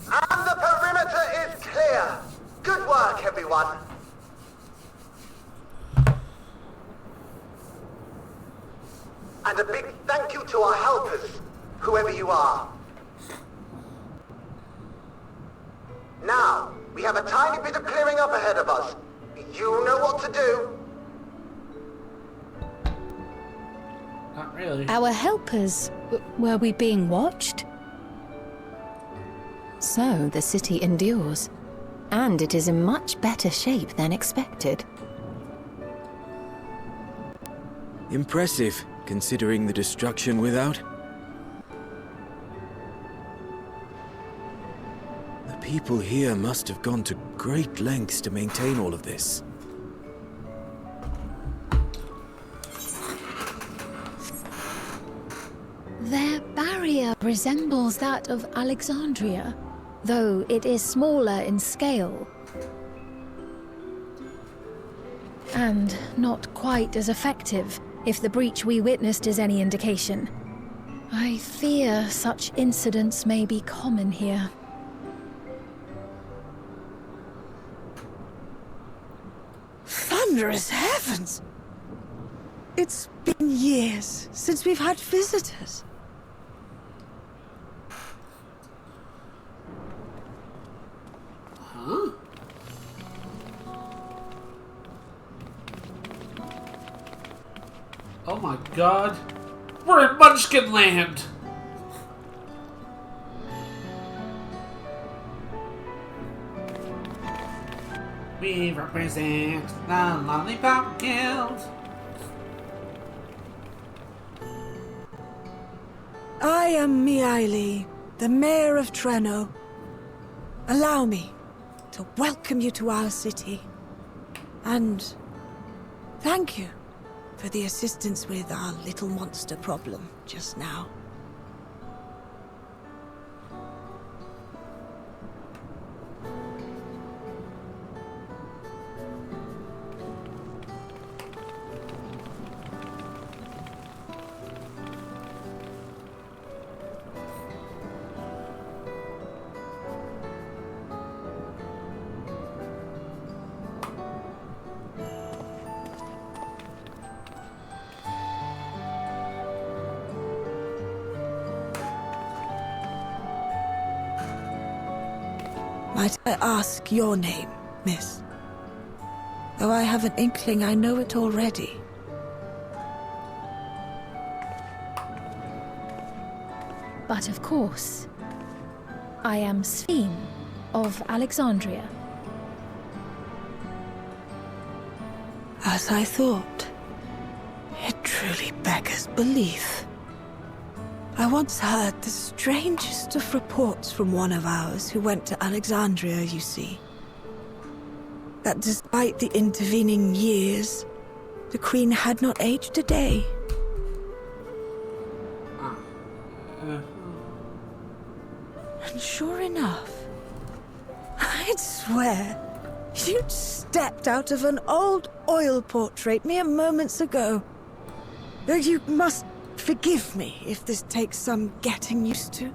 the perimeter is clear. Good work, everyone. And a big thank you to our helpers, whoever you are. Now, we have a tiny bit of clearing up ahead of us. You know what to do. Not really. Our helpers, were we being watched? So the city endures, and it is in much better shape than expected. Impressive, considering the destruction without. The people here must have gone to great lengths to maintain all of this. Their barrier resembles that of Alexandria, though it is smaller in scale. And not quite as effective, if the breach we witnessed is any indication. I fear such incidents may be common here. Thunderous heavens! It's been years since we've had visitors. Huh? Oh my god. We're in Munchkin Land! We represent the Lollipop Guild. I am Miaili, the Mayor of Treno. Allow me to welcome you to our city. And thank you for the assistance with our little monster problem just now. Might I ask your name, miss? Though I have an inkling I know it already. But of course, I am Sphene of Alexandria. As I thought. It truly beggars belief. I once heard the strangest of reports from one of ours who went to Alexandria, you see. That despite the intervening years, the Queen had not aged a day. And sure enough, I'd swear you'd stepped out of an old oil portrait mere moments ago. Though you must forgive me if this takes some getting used to.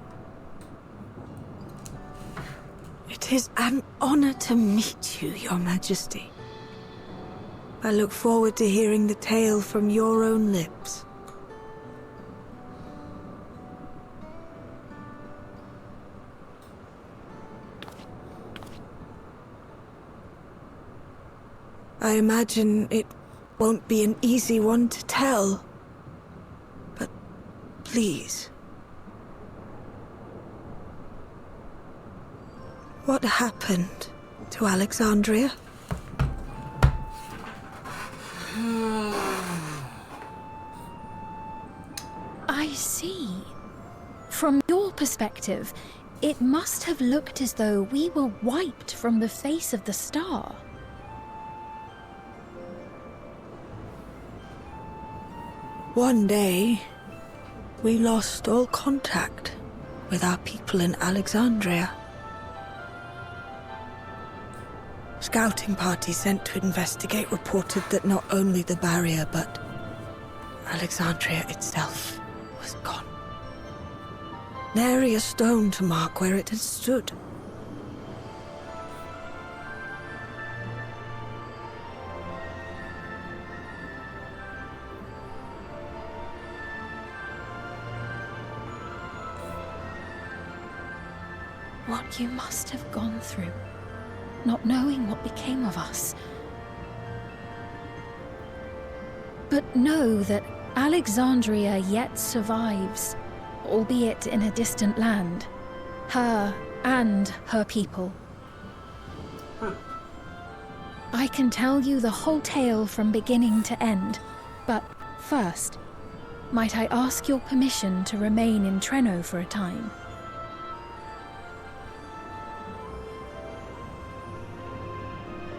It is an honor to meet you, Your Majesty. I look forward to hearing the tale from your own lips. I imagine it won't be an easy one to tell. But please. What happened to Alexandria? I see. From your perspective, it must have looked as though we were wiped from the face of the star. One day, we lost all contact with our people in Alexandria. Scouting parties sent to investigate reported that not only the barrier, but Alexandria itself was gone. Nary a stone to mark where it had stood. What you must have gone through, not knowing what became of us. But know that Alexandria yet survives, albeit in a distant land. Her and her people. I can tell you the whole tale from beginning to end, but first, might I ask your permission to remain in Treno for a time?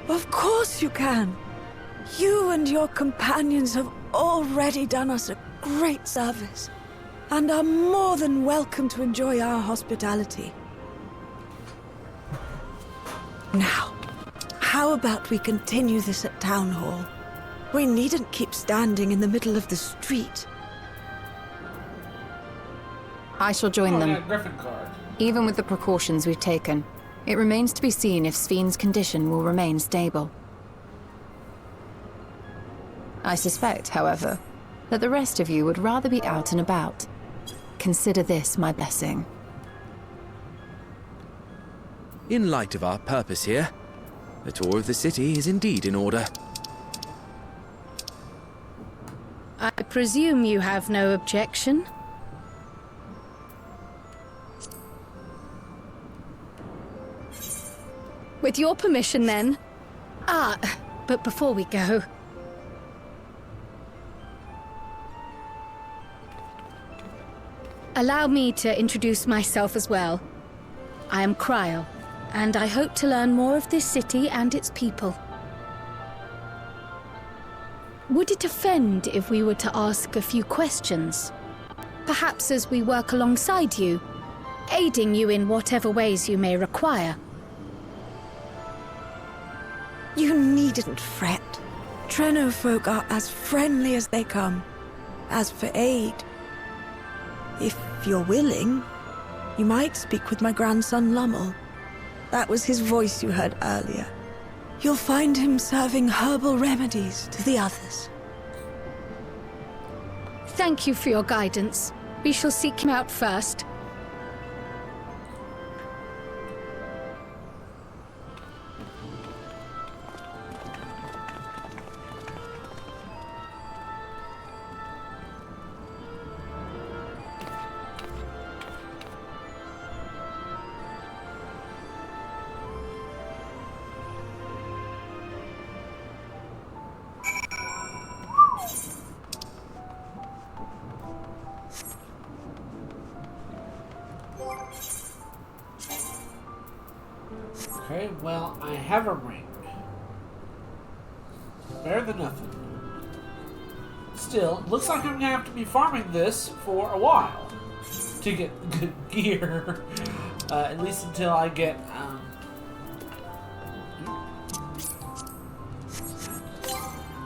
Of course you can. You and your companions have already done us a great service, and are more than welcome to enjoy our hospitality. Now, how about we continue this at Town Hall? We needn't keep standing in the middle of the street. I shall join them. Yeah, Griffin card. Even with the precautions we've taken, it remains to be seen if Sven's condition will remain stable. I suspect, however, that the rest of you would rather be out and about. Consider this my blessing. In light of our purpose here, the tour of the city is indeed in order. I presume you have no objection? With your permission, then. But before we go... allow me to introduce myself as well. I am Cryle, and I hope to learn more of this city and its people. Would it offend if we were to ask a few questions? Perhaps as we work alongside you, aiding you in whatever ways you may require. You needn't fret. Treno folk are as friendly as they come. As for aid, if you're willing, you might speak with my grandson Lummel. That was his voice you heard earlier. You'll find him serving herbal remedies to the others. Thank you for your guidance. We shall seek him out first. Okay, well, I have a ring. Better than nothing. Still, looks like I'm gonna have to be farming this for a while to get good gear. At least until I get,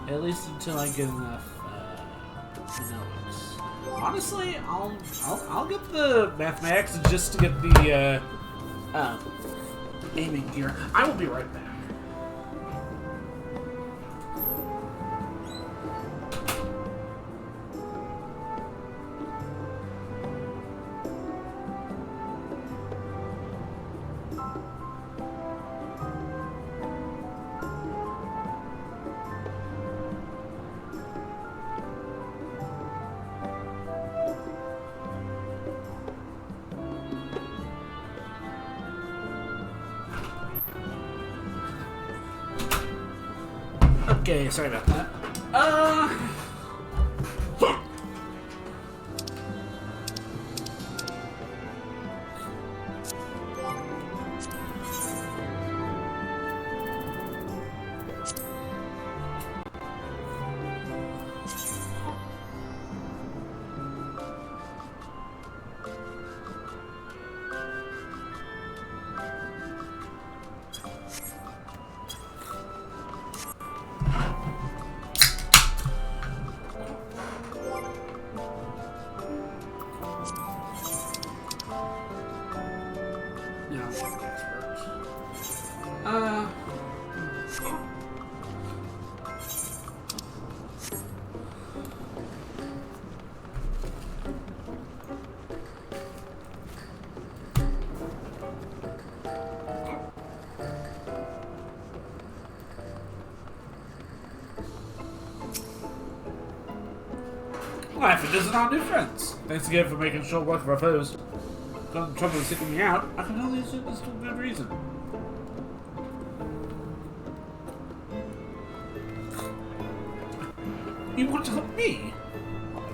at least until I get enough, heroics. Honestly, I'll get the mathematics just to get the, aiming gear. I will be right back. Okay, sorry about that. My friends are our new friends. Thanks again for making short work of our foes. Got in trouble with seeking me out. I can only assume there's still good reason. You want to help me?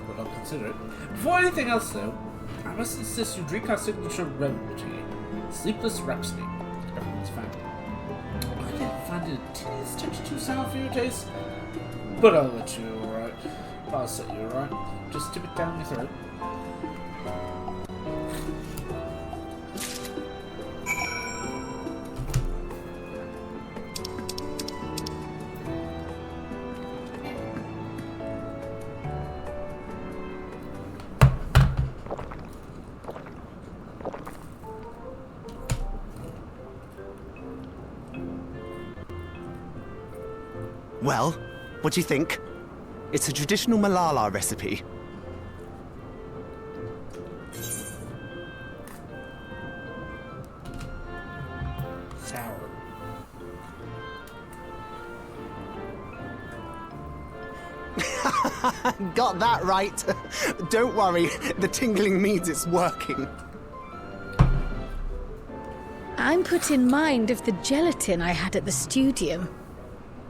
But I'll consider it. Before anything else, though, I must insist you drink our signature remedy, Sleepless Rhapsody. Everyone's family. I didn't find it a teeniest touch too sour for your taste, but I'll let you alright. I'll set you alright. Just tip it down your throat. Well, what do you think? It's a traditional Malala recipe. Sour. Got that right. Don't worry, the tingling means it's working. I'm put in mind of the gelatin I had at the studium.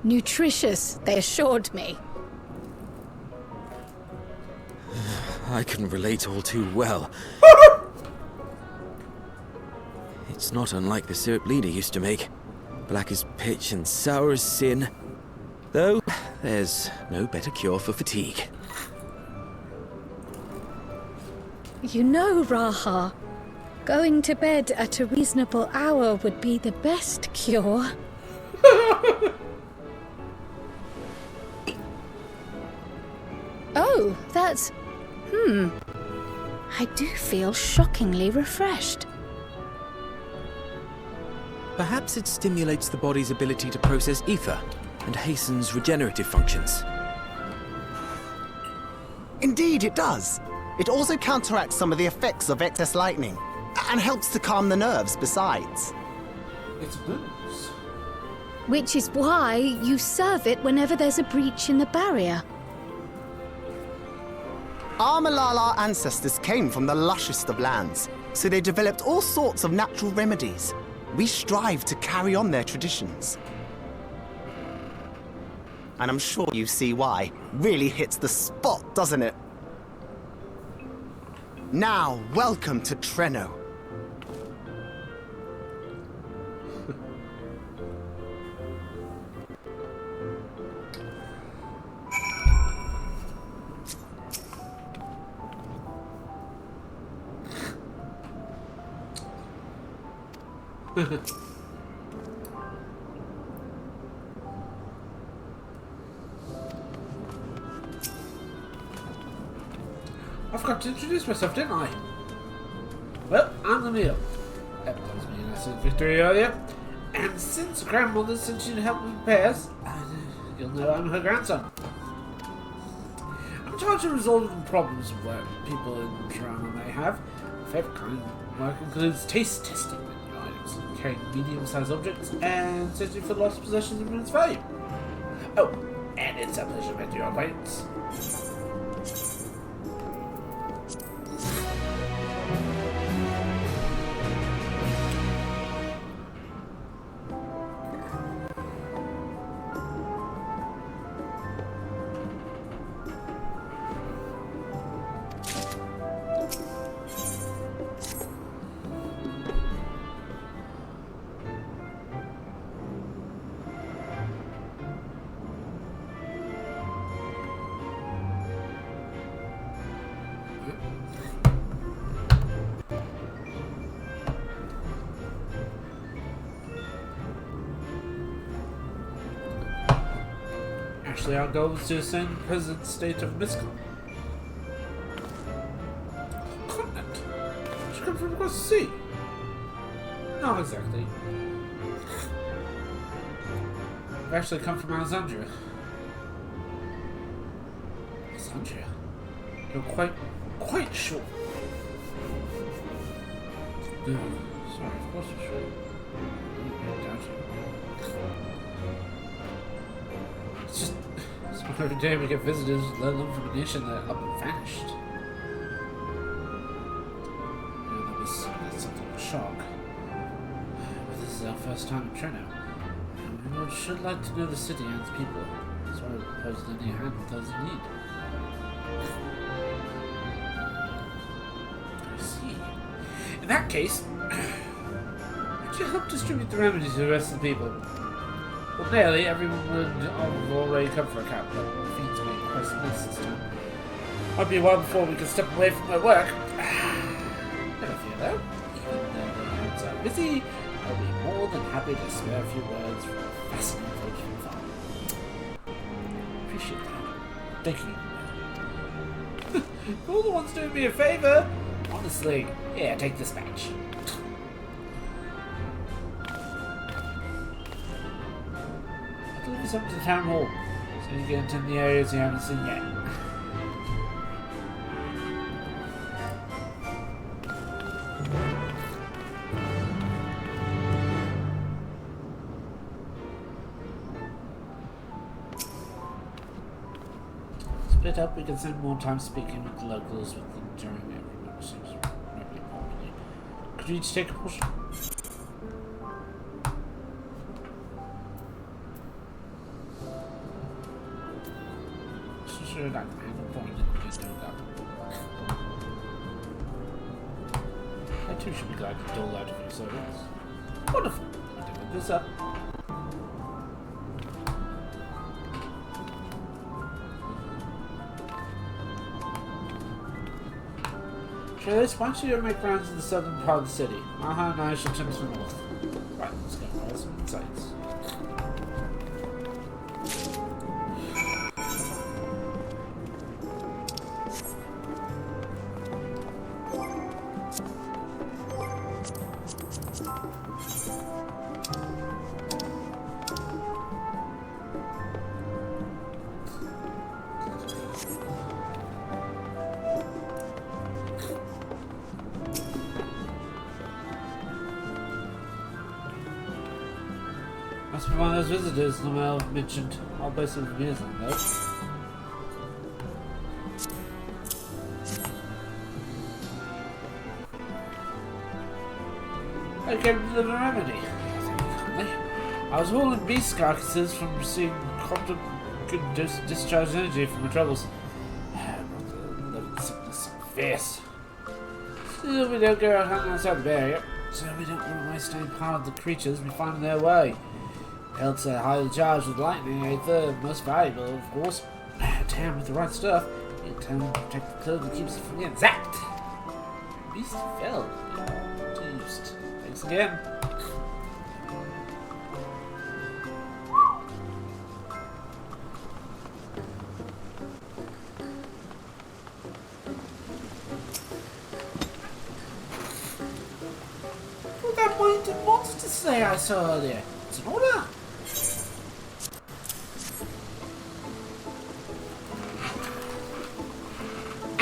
Nutritious, they assured me. I can relate all too well. It's not unlike the syrup Lena used to make. Black as pitch and sour as sin. Though, there's no better cure for fatigue. You know, Raha, going to bed at a reasonable hour would be the best cure. Oh, that's... I do feel shockingly refreshed. Perhaps it stimulates the body's ability to process ether and hastens regenerative functions. Indeed, it does. It also counteracts some of the effects of excess lightning, and helps to calm the nerves besides. It's booze. Which is why you serve it whenever there's a breach in the barrier. Our Malala ancestors came from the lushest of lands, so they developed all sorts of natural remedies. We strive to carry on their traditions. And I'm sure you see why. Really hits the spot, doesn't it? Now, welcome to Treno. I forgot to introduce myself, didn't I? Well, I'm the meal. That was me and I said Victory earlier. And since grandmother sent you to help me repairs, you'll know I'm her grandson. I'm charged with resolving problems of work people in Toronto may have. My favourite kind of work includes taste testing menu items, carrying medium-sized objects, and searching for lost possessions of immense value. Oh, and it's a pleasure to make your acquaintance. Actually, our goal is to ascend the present state of Miscom. Continent? Should come from across the sea. Not exactly. I've actually come from Alexandria. Alexandria? You're quite sure. No, sorry, of course I'm sure. I doubt you. It's just, So every day we get visitors, let alone from a nation that up and vanished. That's something of a shock. But this is our first time in Treno. And we should like to know the city and its people. That's why we propose lending a hand with those in need. I see. In that case, would you help distribute the remedy to the rest of the people? Ordinarily, everyone would have already come for a camp, but the fiends made quite a mess this time. Might be a while before we can step away from my work. Never fear though. Even though the hands are busy, I'll be more than happy to spare a few words for a fascinating approach from the farm. Appreciate that. Thank you. You're the ones doing me a favor. Honestly, yeah, take this badge. Up to the town hall, so you get into the areas you haven't seen yet. Split up, we can spend more time speaking with the locals with them during every member seems remotely properly. Could you each take a portion? Sure, that man point that please do that. I too should be glad to dole out a few servants. Wonderful. I can look this up. Trailers, why don't you make rounds in the southern part of the city? Maha and I shall turn to the north. Right, let's go for some insights. Must be one of those visitors Noel mentioned. I'll play some music on that. I came to deliver a remedy. I was hauling beast carcasses from receiving good discharged energy from my troubles. The sickness and fierce. Still, we don't go out hunting outside the barrier, so we don't want to waste any part of the creatures we find in their way. Pelts are highly charged with lightning, a third most valuable, of course. Damn, with the right stuff, you can tell them to protect the clothing that keeps it from getting zapped. Beast fell. Used. Thanks again. What that pointed monster say I saw earlier? It's an order.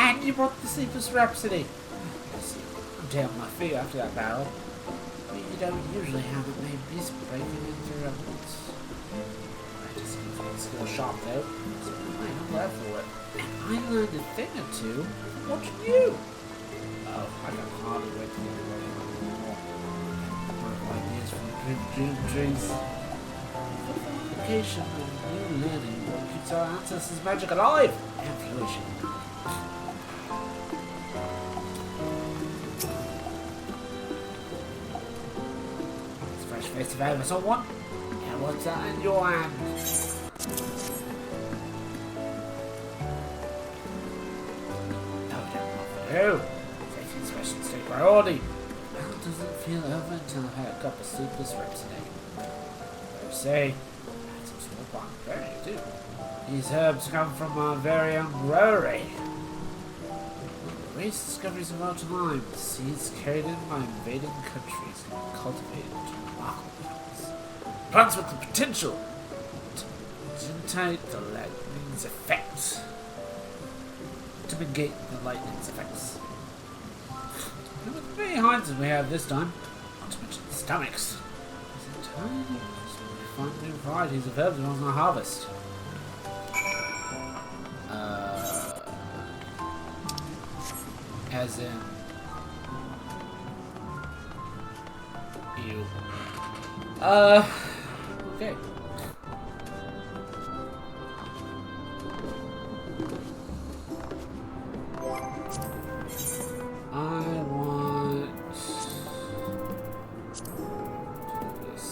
And you brought the Sleepless Rhapsody. I'm down on my feet after that battle. I mean, you don't usually have it made beast breaking in through a woods. I just think it's still sharp though, so I'm glad for it. And I learned a thing or two from watching you. Oh, I can hardly wait to get away anymore. Ideas from dream trees. Application of new learning what keeps our ancestors' magic alive and flourishing. Face if I ever saw one. Yeah, what's that in your hand? No. Safety inspections take priority. Well, doesn't feel over until I've had a cup of Sleepless Rhapsody. I say, that's some small plant berry too. These herbs come from our very own brewery. Greatest discoveries of our time. Seeds carried in by invading countries and cultivated into remarkable plants. Plants with the potential to negate the lightning's effects. And with the many hinds we have this time, not to mention the stomachs, it's entirely possible to find new varieties of herbs on our harvest. As in... Ew. Okay. I want... this.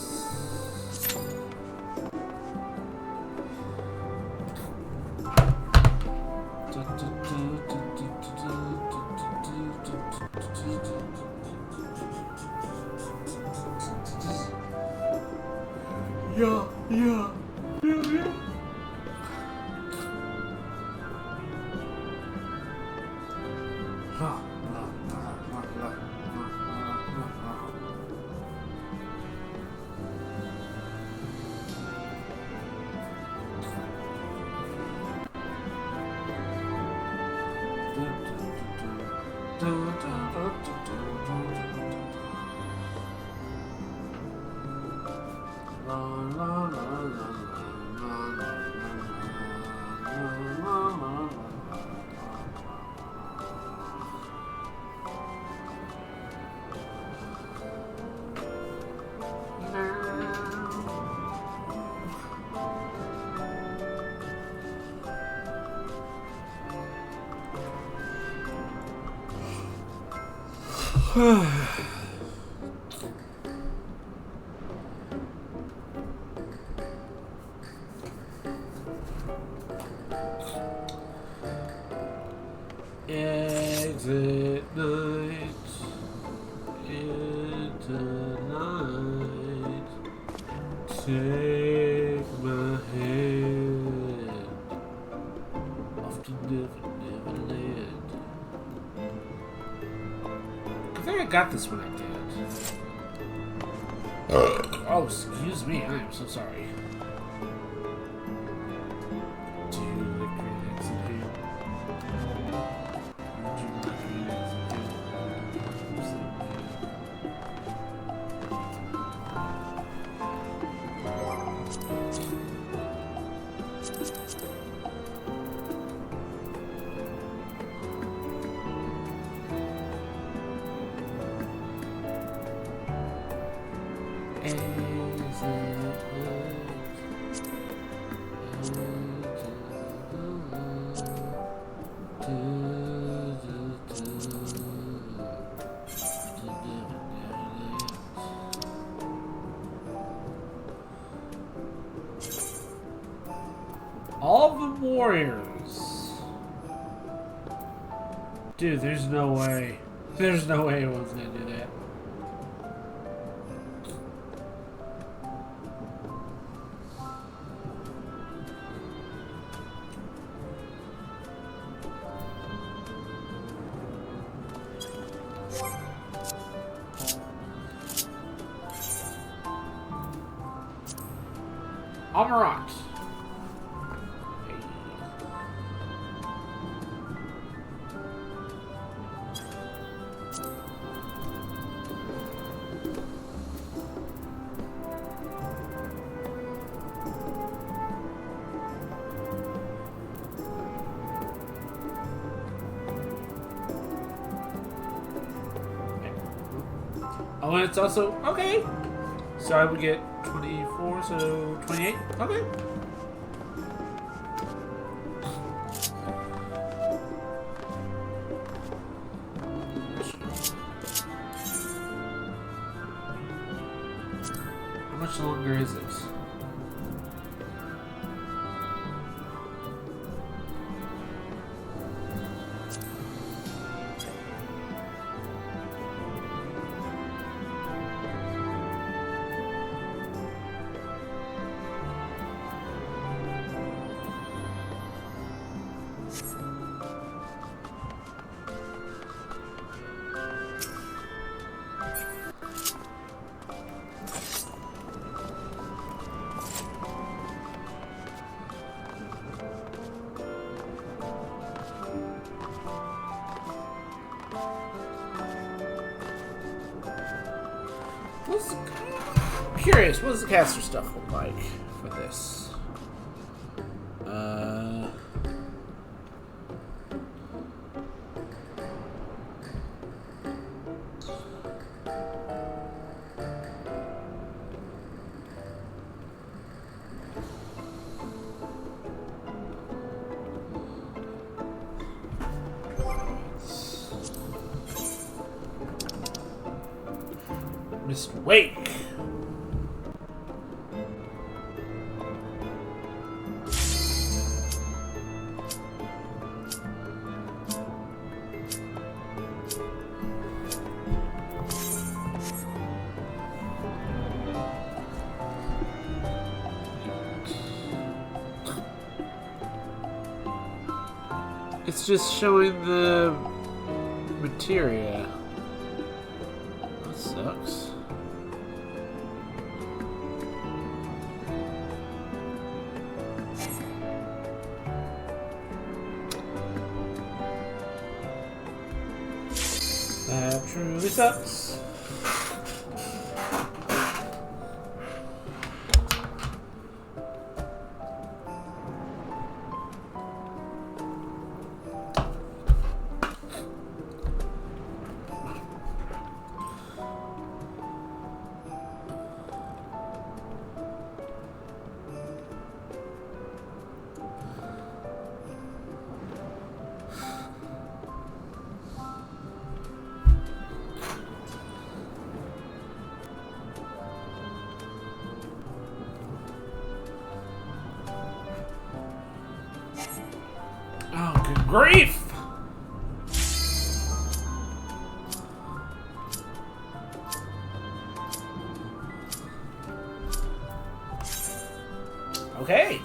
Yeah. Exit night into night. Take my hand off to Neverland. I think I got this when I did. Oh, excuse me. I am so sorry. All the warriors. Dude, there's no way. There's no way anyone's gonna do that. Amarat. Oh, and it's also okay. So I would get 24, so 28. Okay. How much longer is it? I'm curious, what does the caster stuff look like for this? Mr. Wake. It's just showing the materia. That sucks. That truly sucks. Oh, good grief! Okay.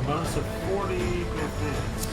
Bonus of 40 minutes.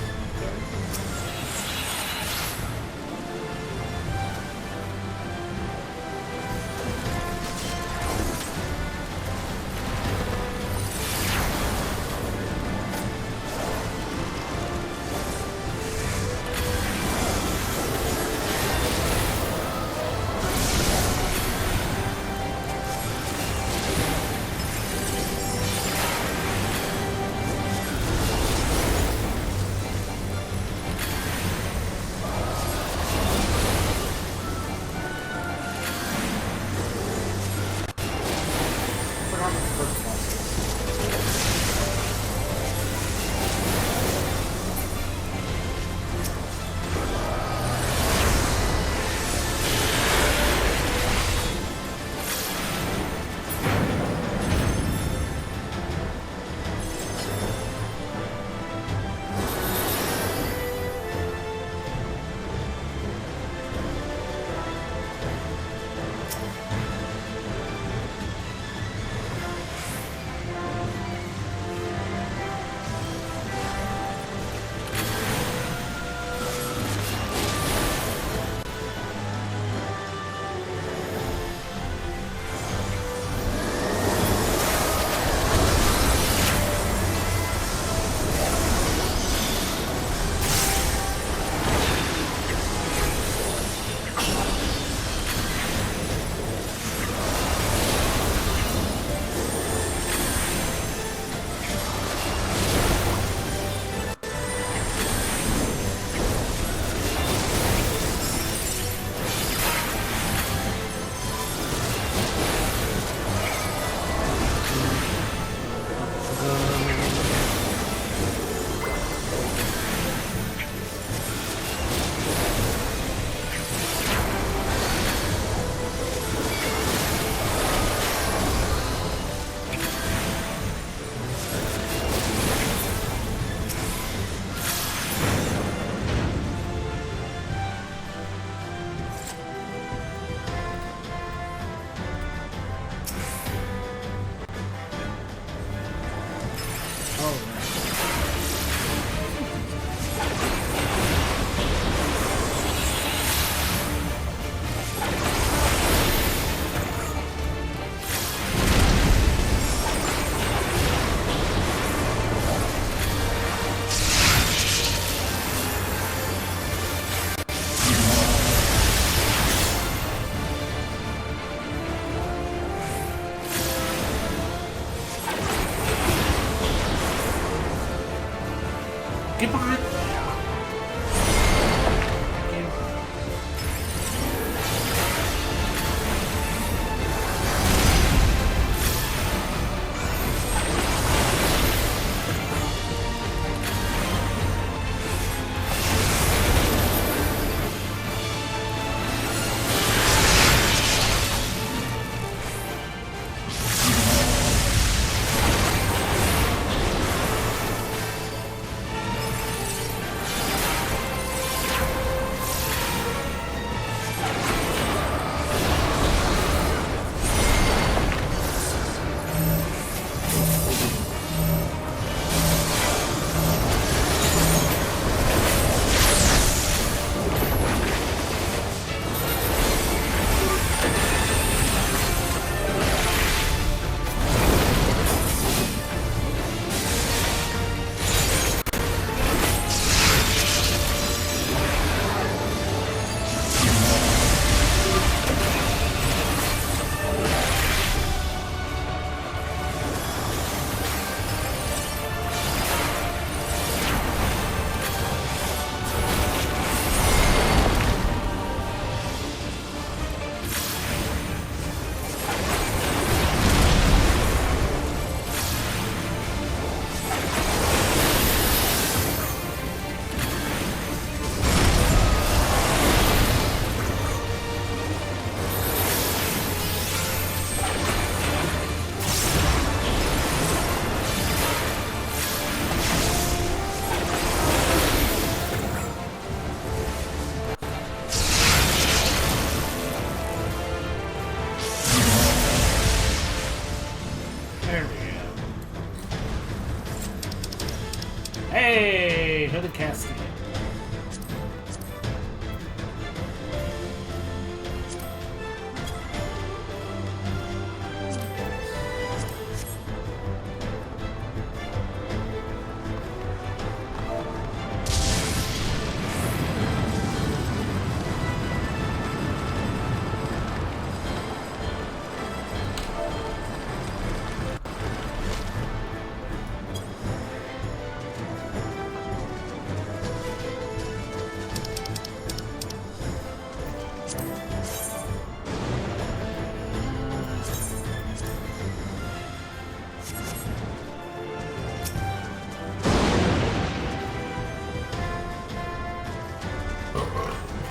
Get behind. Hey, hooded casket.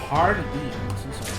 Pardon me, I'm so sorry.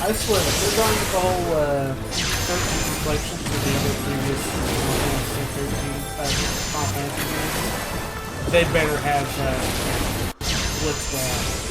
I swear, if they're going with the whole 13 reflections of the other previous Final Fantasy games, they better have Blitz as well.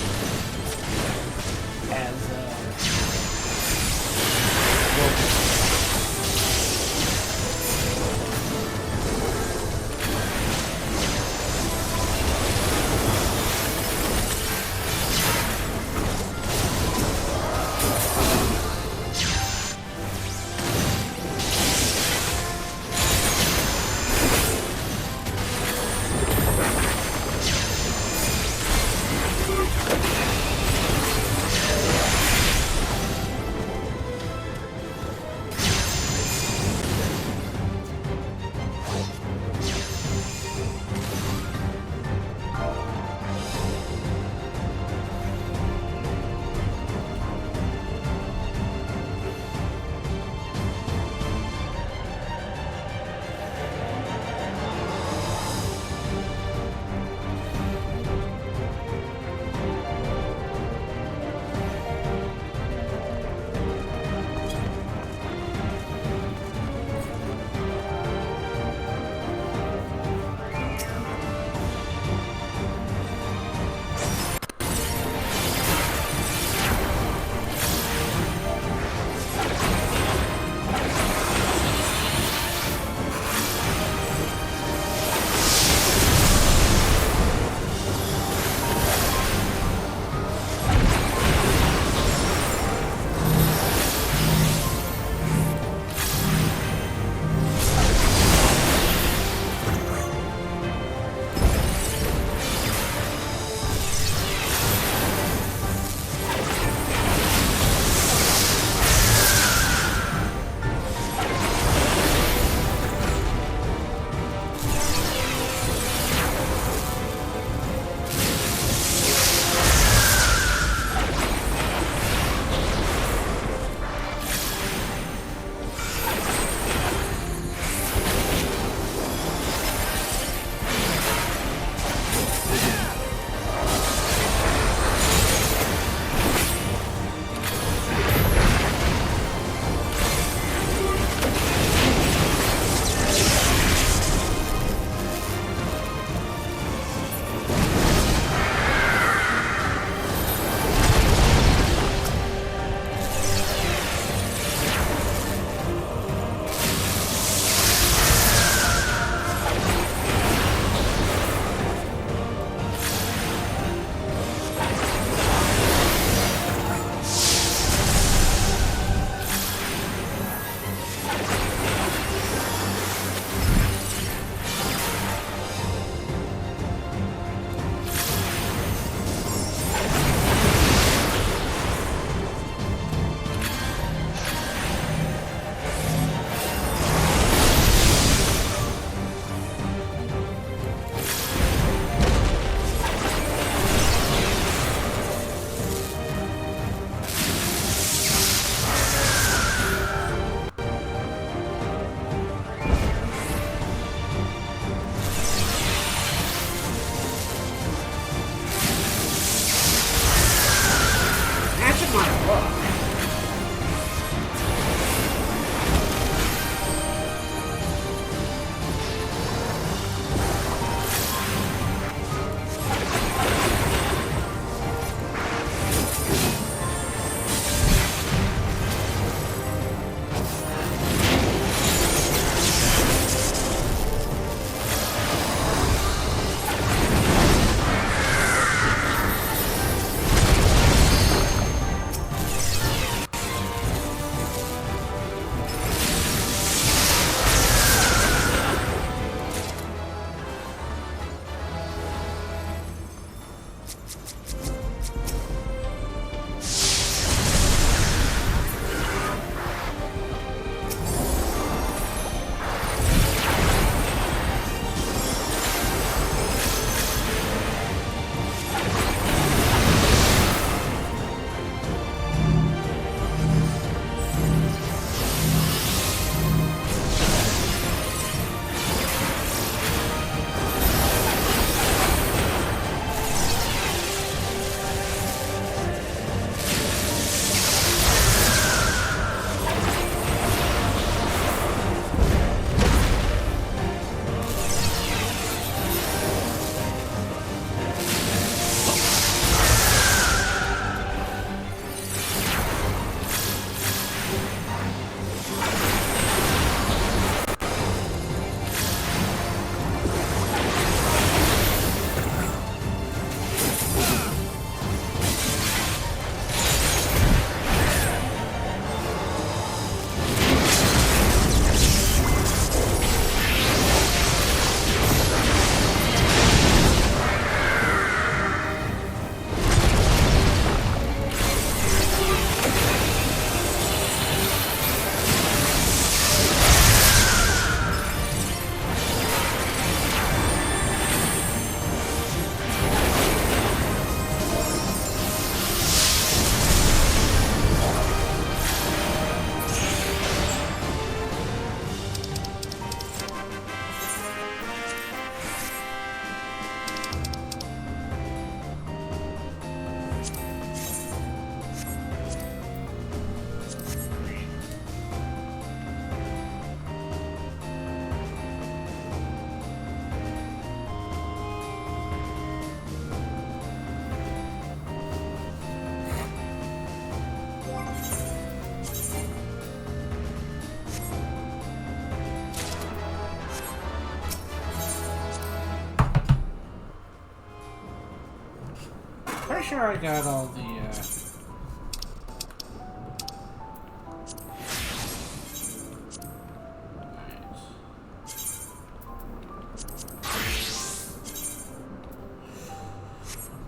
Pretty sure I got all the,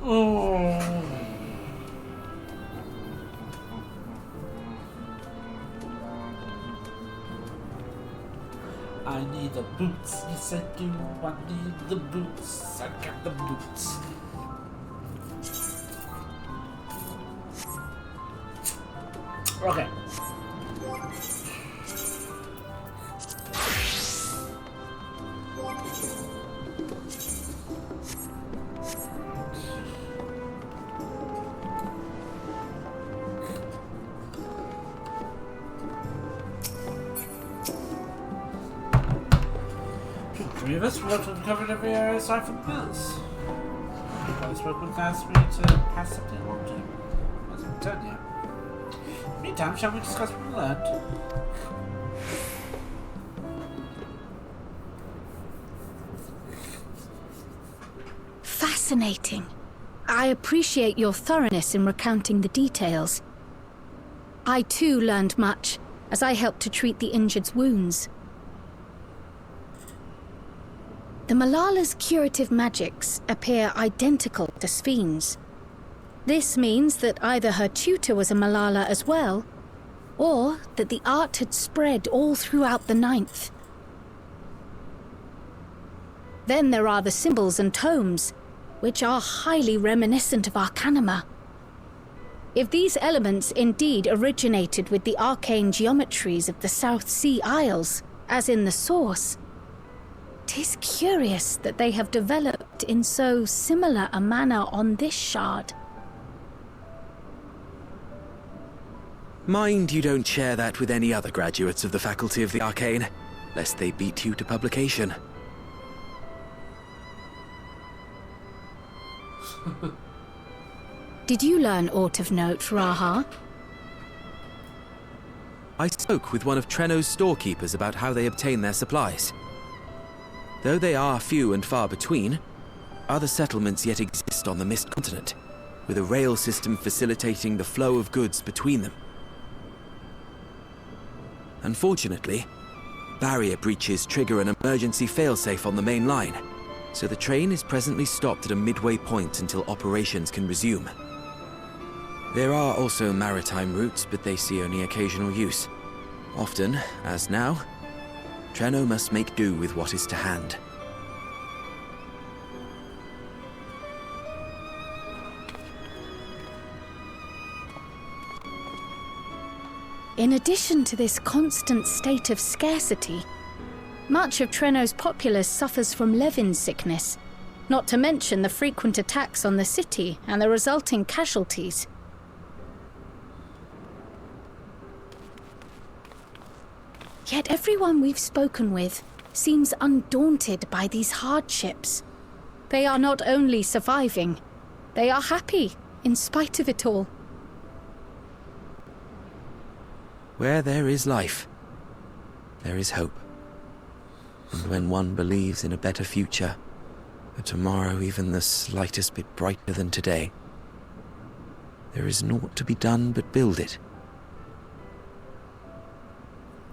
Oh. I need the boots. Yes, I do. I need the boots. I got the boots. Okay. Three of us have covered every area aside from this. I spoke with asked me to pass something along to him. Hasn't been done yet. Meantime, shall we discuss what we learned? Fascinating. I appreciate your thoroughness in recounting the details. I too learned much, as I helped to treat the injured's wounds. The Malala's curative magics appear identical to Sphne's. This means that either her tutor was a Malala as well, or that the art had spread all throughout the Ninth. Then there are the symbols and tomes, which are highly reminiscent of Arcanima. If these elements indeed originated with the arcane geometries of the South Sea Isles, as in the source, 'tis curious that they have developed in so similar a manner on this shard. Mind you don't share that with any other graduates of the Faculty of the Arcane, lest they beat you to publication. Did you learn aught of note, Raha? I spoke with one of Treno's storekeepers about how they obtain their supplies. Though they are few and far between, other settlements yet exist on the Mist Continent, with a rail system facilitating the flow of goods between them. Unfortunately, barrier breaches trigger an emergency failsafe on the main line, so the train is presently stopped at a midway point until operations can resume. There are also maritime routes, but they see only occasional use. Often, as now, Treno must make do with what is to hand. In addition to this constant state of scarcity, much of Treno's populace suffers from Levin sickness, not to mention the frequent attacks on the city and the resulting casualties. Yet everyone we've spoken with seems undaunted by these hardships. They are not only surviving, they are happy in spite of it all. Where there is life, there is hope. And when one believes in a better future, a tomorrow even the slightest bit brighter than today, there is naught to be done but build it.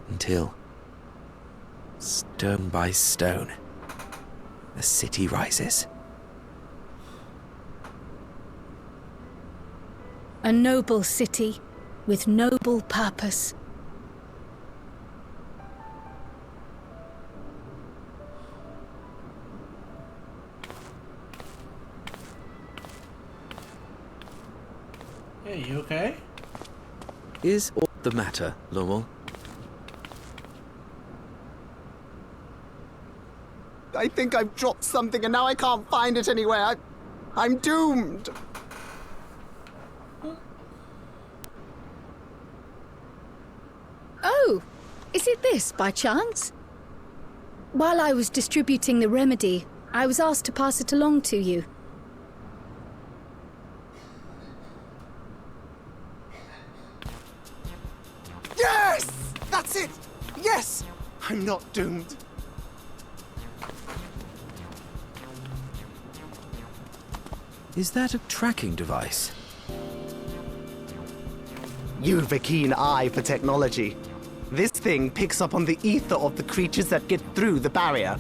Until, stone by stone, the city rises. A noble city with noble purpose. Hey, you okay? Is aught the matter, Lowell? I think I've dropped something and now I can't find it anywhere. I'm doomed. Oh, is it this by chance? While I was distributing the remedy, I was asked to pass it along to you. Yes! That's it! Yes! I'm not doomed. Is that a tracking device? You've a keen eye for technology. This thing picks up on the ether of the creatures that get through the barrier.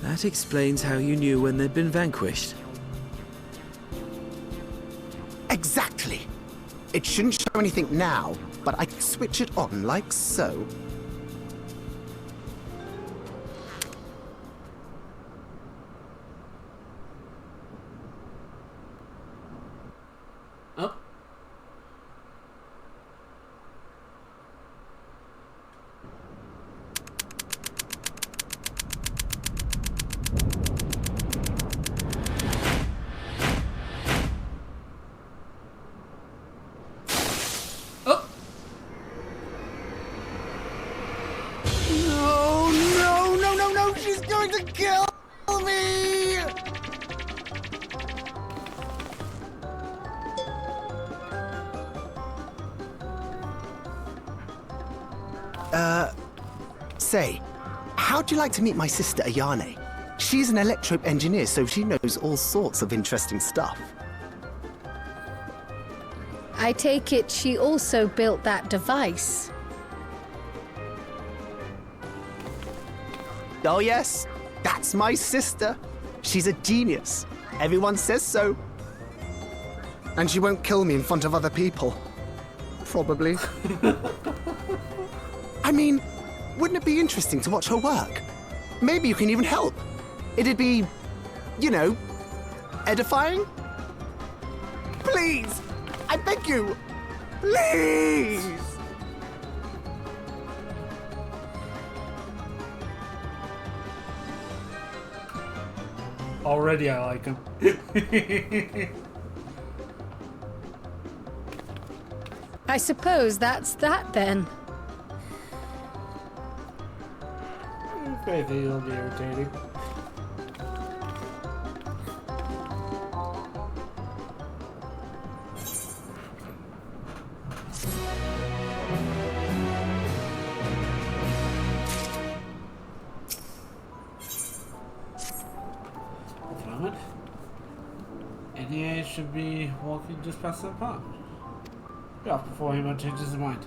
That explains how you knew when they'd been vanquished. Exactly. It shouldn't show anything now, but I can switch it on like so. Oh. Oh. No, she's going to kill me! Say, how'd you like to meet my sister Ayane? She's an electrope engineer, so she knows all sorts of interesting stuff. I take it she also built that device. Oh yes, that's my sister. She's a genius. Everyone says so. And she won't kill me in front of other people. Probably. I mean, wouldn't it be interesting to watch her work? Maybe you can even help. It'd be, you know, edifying? Please! I beg you! Please! Already I like him. I suppose that's that then. I think it'll be irritating. NEA should be walking just past that pond. Yeah, before he might change his mind.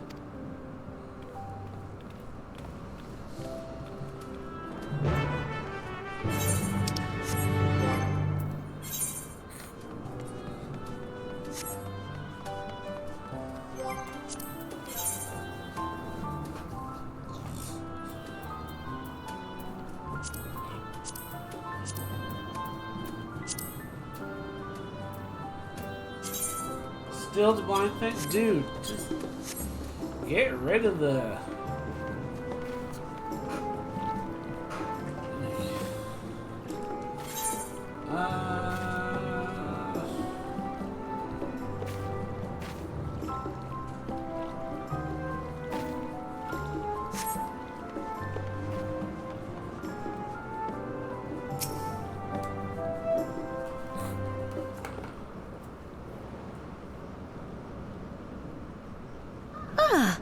Still the blind thing? Dude, just get rid of the...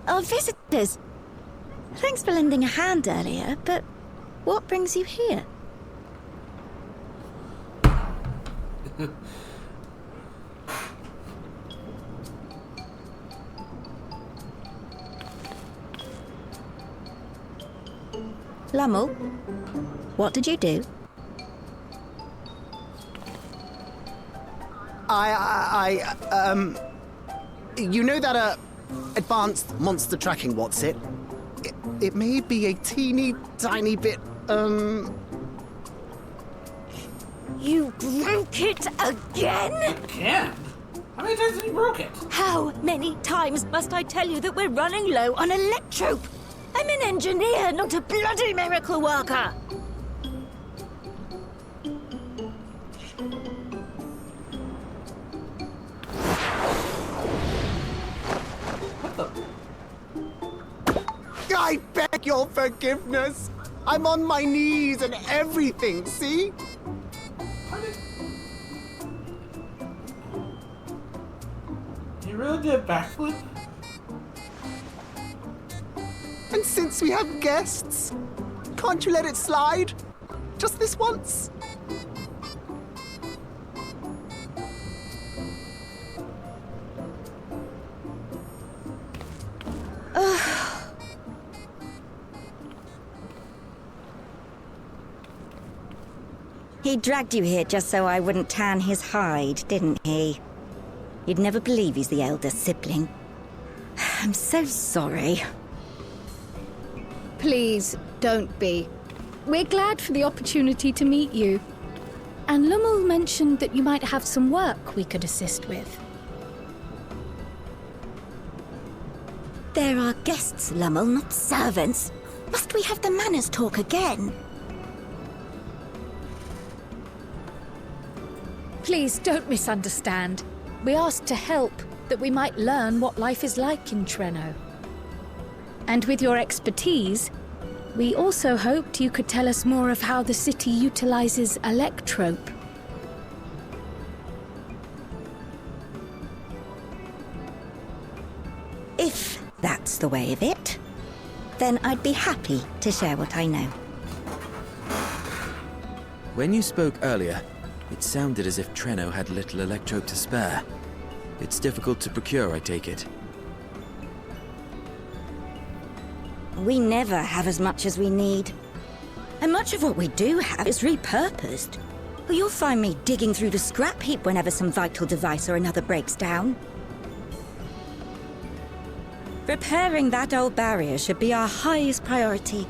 Our visitors. Thanks for lending a hand earlier, but what brings you here? Lamu, what did you do? You know that, advanced monster tracking, what's it? It may be a teeny tiny bit, You broke it again? Again? How many times have you broke it? How many times must I tell you that we're running low on electrope? I'm an engineer, not a bloody miracle worker. I beg your forgiveness. I'm on my knees and everything, see? You really did a backflip? And since we have guests, can't you let it slide? Just this once? He dragged you here just so I wouldn't tan his hide, didn't he? You'd never believe he's the elder sibling. I'm so sorry. Please, don't be. We're glad for the opportunity to meet you. And Lummel mentioned that you might have some work we could assist with. There are guests, Lummel, not servants. Must we have the manners talk again? Please, don't misunderstand. We asked to help, that we might learn what life is like in Treno. And with your expertise, we also hoped you could tell us more of how the city utilizes Electrope. If that's the way of it, then I'd be happy to share what I know. When you spoke earlier, it sounded as if Treno had little Electrope to spare. It's difficult to procure, I take it. We never have as much as we need. And much of what we do have is repurposed. Well, you'll find me digging through the scrap heap whenever some vital device or another breaks down. Repairing that old barrier should be our highest priority.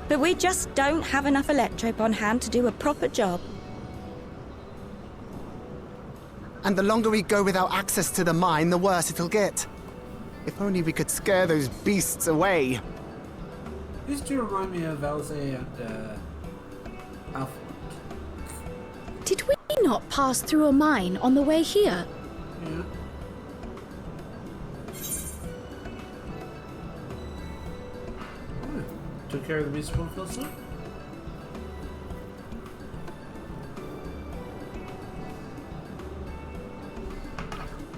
But we just don't have enough Electrope on hand to do a proper job. And the longer we go without access to the mine, the worse it'll get. If only we could scare those beasts away. These two remind me of Alice and Alpha. Did we not pass through a mine on the way here? Yeah. Took care of the beast from Philson?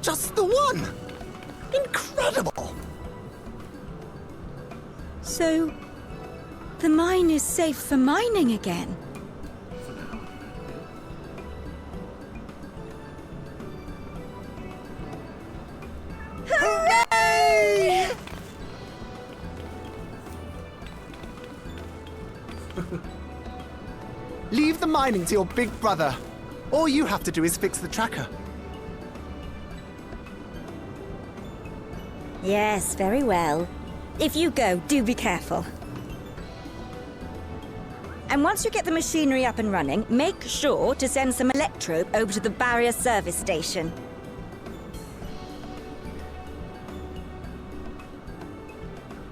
Just the one! Incredible! So, the mine is safe for mining again? For now. Hooray! Leave the mining to your big brother. All you have to do is fix the tracker. Yes, very well. If you go, do be careful. And once you get the machinery up and running, make sure to send some Electrope over to the barrier service station.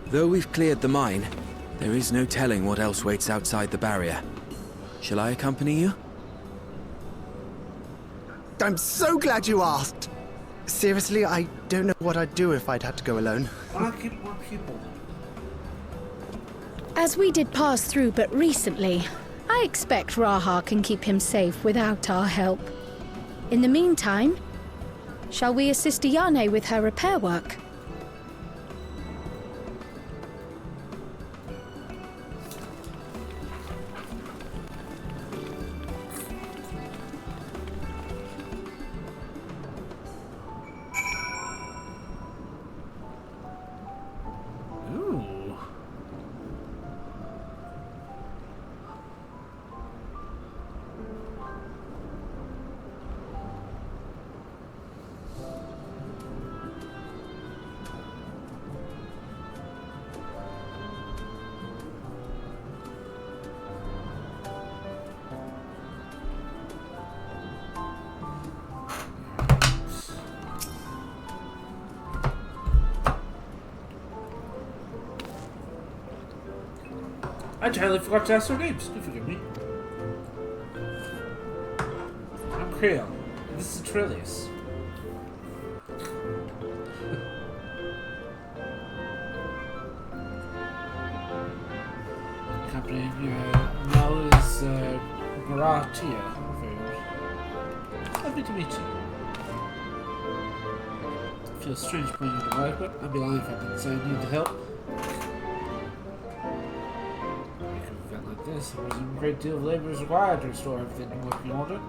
Though we've cleared the mine, there is no telling what else waits outside the barrier. Shall I accompany you? I'm so glad you asked. Seriously, I don't know what I'd do if I'd had to go alone. Why not keep more people? As we did pass through but recently, I expect Raha can keep him safe without our help. In the meantime, shall we assist Ayane with her repair work? Ooh. I entirely forgot to ask their names. Do forgive me. I'm Creole. And this is Trillius. Accompanying Mel is Maratia. Lovely to meet you. It feels strange bringing you to life, but I'd be lying if I didn't say I needed help. This, there was a great deal of labor is required to restore everything to working order.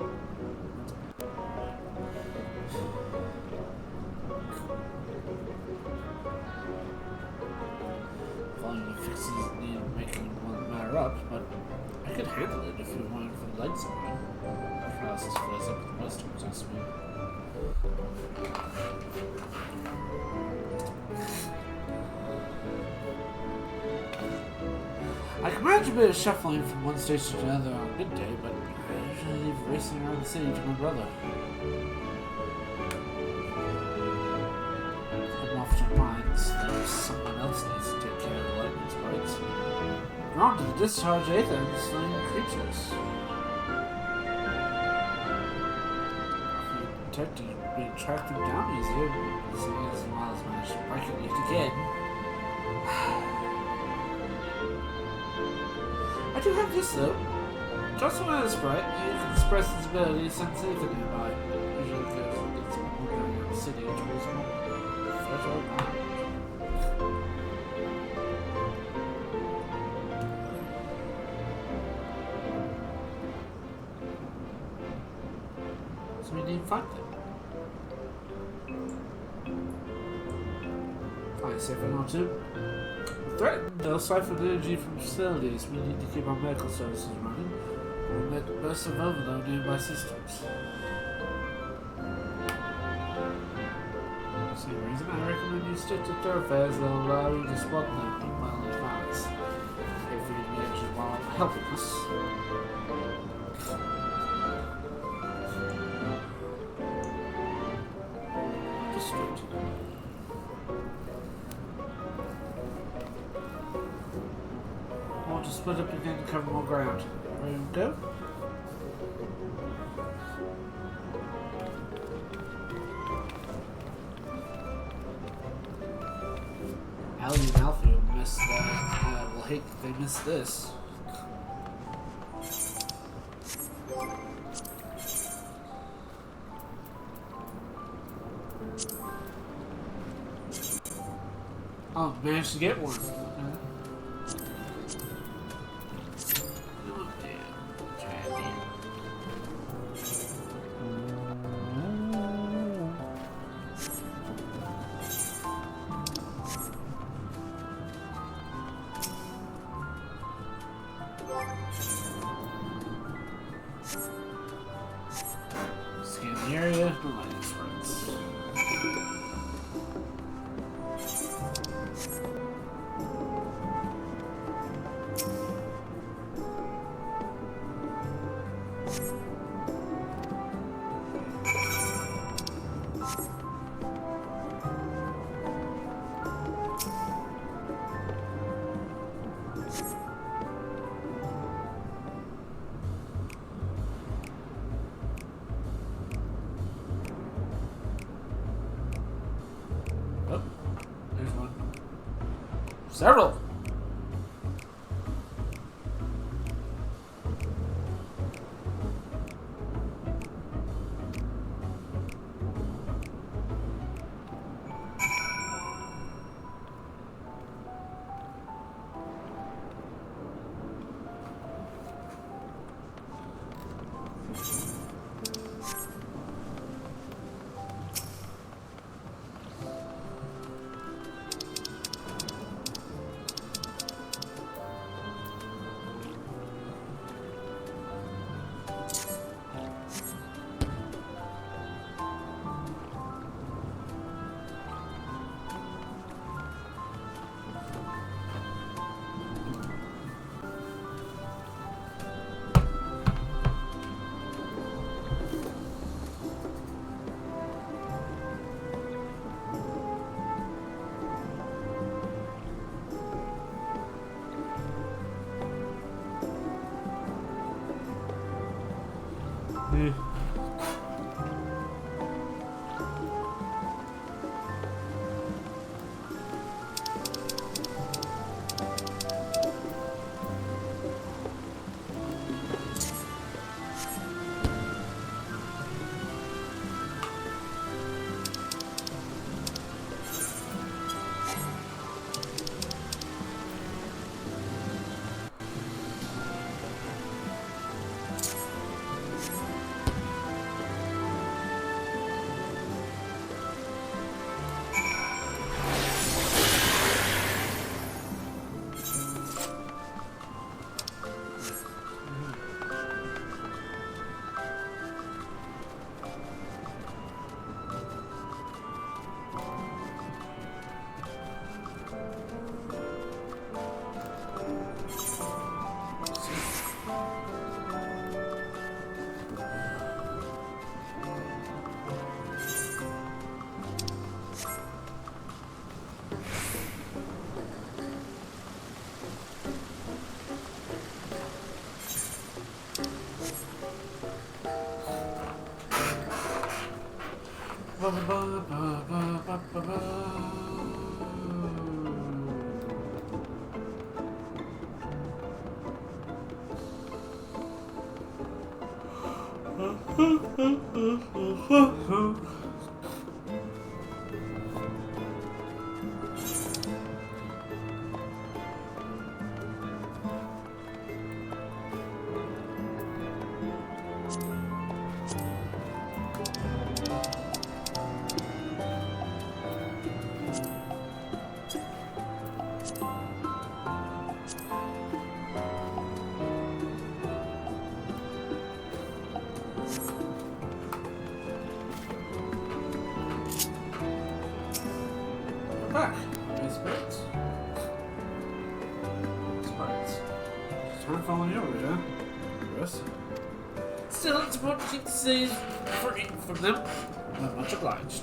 Following the fixes needed making one matter up, but I could handle it if you wanted for the legs on it. Paralysis flies up with most turns, I suppose. I can manage a bit of shuffling from one station to another on a good day, but I usually leave racing around the city to my brother. I'm often finds that someone else needs to take care of the lightning sprites. Drawn to the discharge Aether and slain creatures. If you detect you being tracked them down easier, seeing as Miles managed to break it yet again. I do have this though. Just when it's bright, you can express its ability since anything nearby. Usually goes against more going around the city towards more fertile ground. So we need to find them. Fine, safe and not too. Threatened, they'll siphon energy from facilities. We need to keep our medical services running. We'll make the best of overload nearby systems. For some reason, I recommend you stick to thoroughfares that will allow you to spot them well in advance. If you need actually while helping us. District. To split up again to cover more ground. Ready to go? Allie and Alfie will miss that. Will hate that they missed this. Oh, managed to get one. Scan the area, no lighting sprites. Oh, there's one. Several! Back. Nice spirits. Spirits. Just aren't following you over, huh? Yes. Still, it's important to keep the cities free from them. Not much obliged.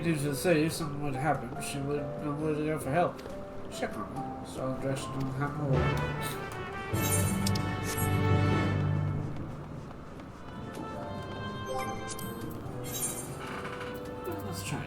Due to the city, if something would happen, she would know where to go for help. Check on her. So I'm dressed on hammer. Let's try.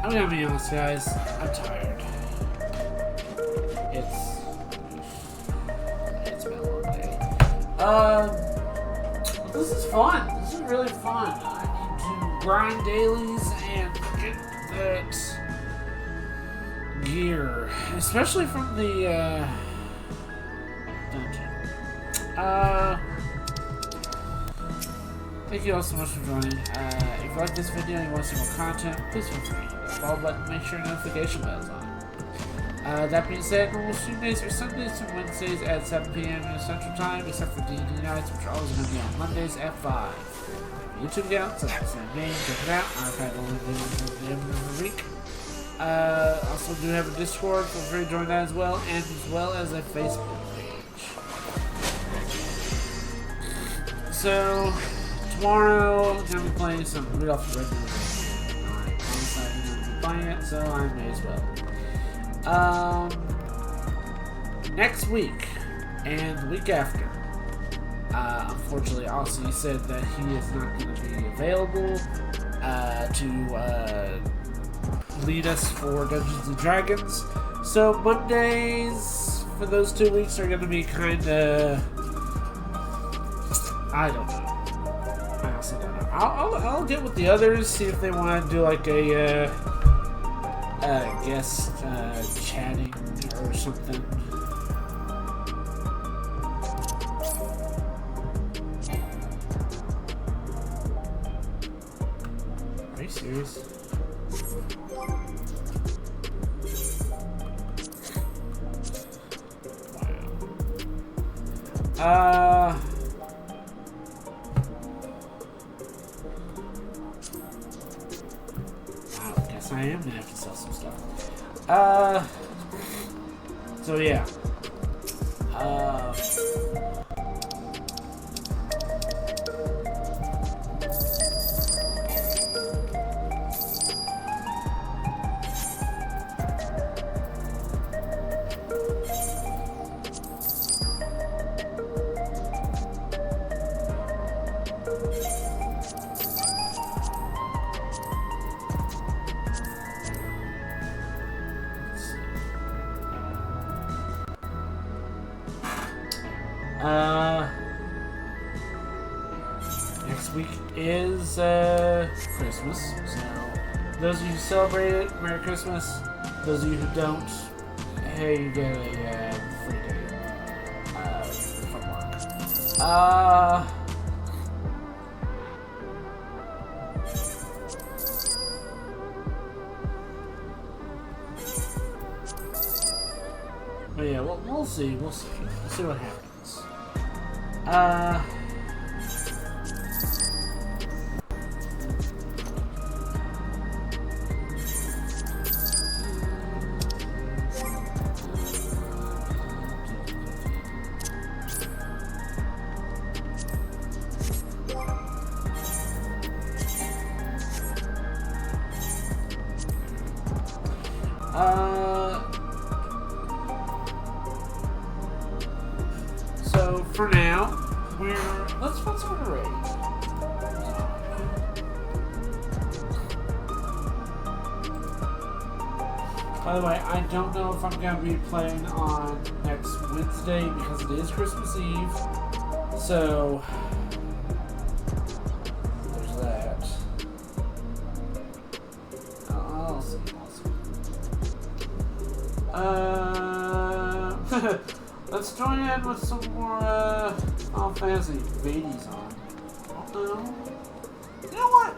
I'm gonna be honest, guys. I'm tired. It's been a long day. This is fun. This is really fun. I need to grind dailies and get that gear, especially from the dungeon. Thank you all so much for joining. If you like this video and you want to see more content, please feel free to hit the follow button and make sure your notification bell is on. That being said, normal stream days are Sundays and Wednesdays at 7 p.m. Central Time, except for D&D nights, which are always going to be on Mondays at 5. YouTube account, so that's the same name, check it out. Archive only videos at the end of the week. Also do have a Discord, feel free to join that as well as a Facebook page. So, tomorrow I'm going to be playing some Rudolph the Red-Nosed Reindeer. I'm deciding to be playing it, so I may as well. Next week and the week after, unfortunately, Aussie said that he is not going to be available to lead us for Dungeons and Dragons. So Mondays for those 2 weeks are going to be kind of, I don't know. I honestly don't know. I'll get with the others, see if they want to do like a guest chatting or something. Are you serious? Wow. Guess I am gonna have to sell some stuff. So yeah. Next week is Christmas, so those of you who celebrate it, Merry Christmas. Those of you who don't, hey, you get a free day from work. But yeah, we'll see. We'll see what happens. So for now, let's put some of the raid. By the way, I don't know if I'm going to be playing on next Wednesday because it is Christmas Eve. So there's that. I'll see. Let's join in with some more Final Fantasy Vadies on. Oh no. You know what?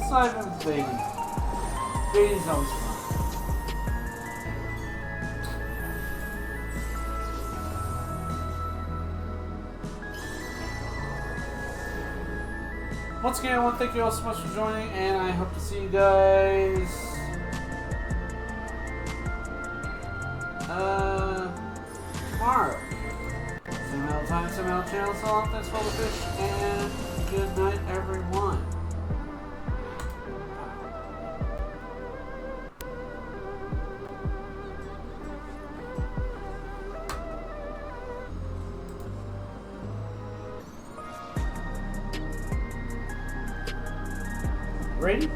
Simon Vady. Vady's always fun. Once again, I want to thank you all so much for joining, and I hope to see you guys tomorrow. Same old time, same old channel, so long, thanks for all the fish, and good night, everyone. Ready?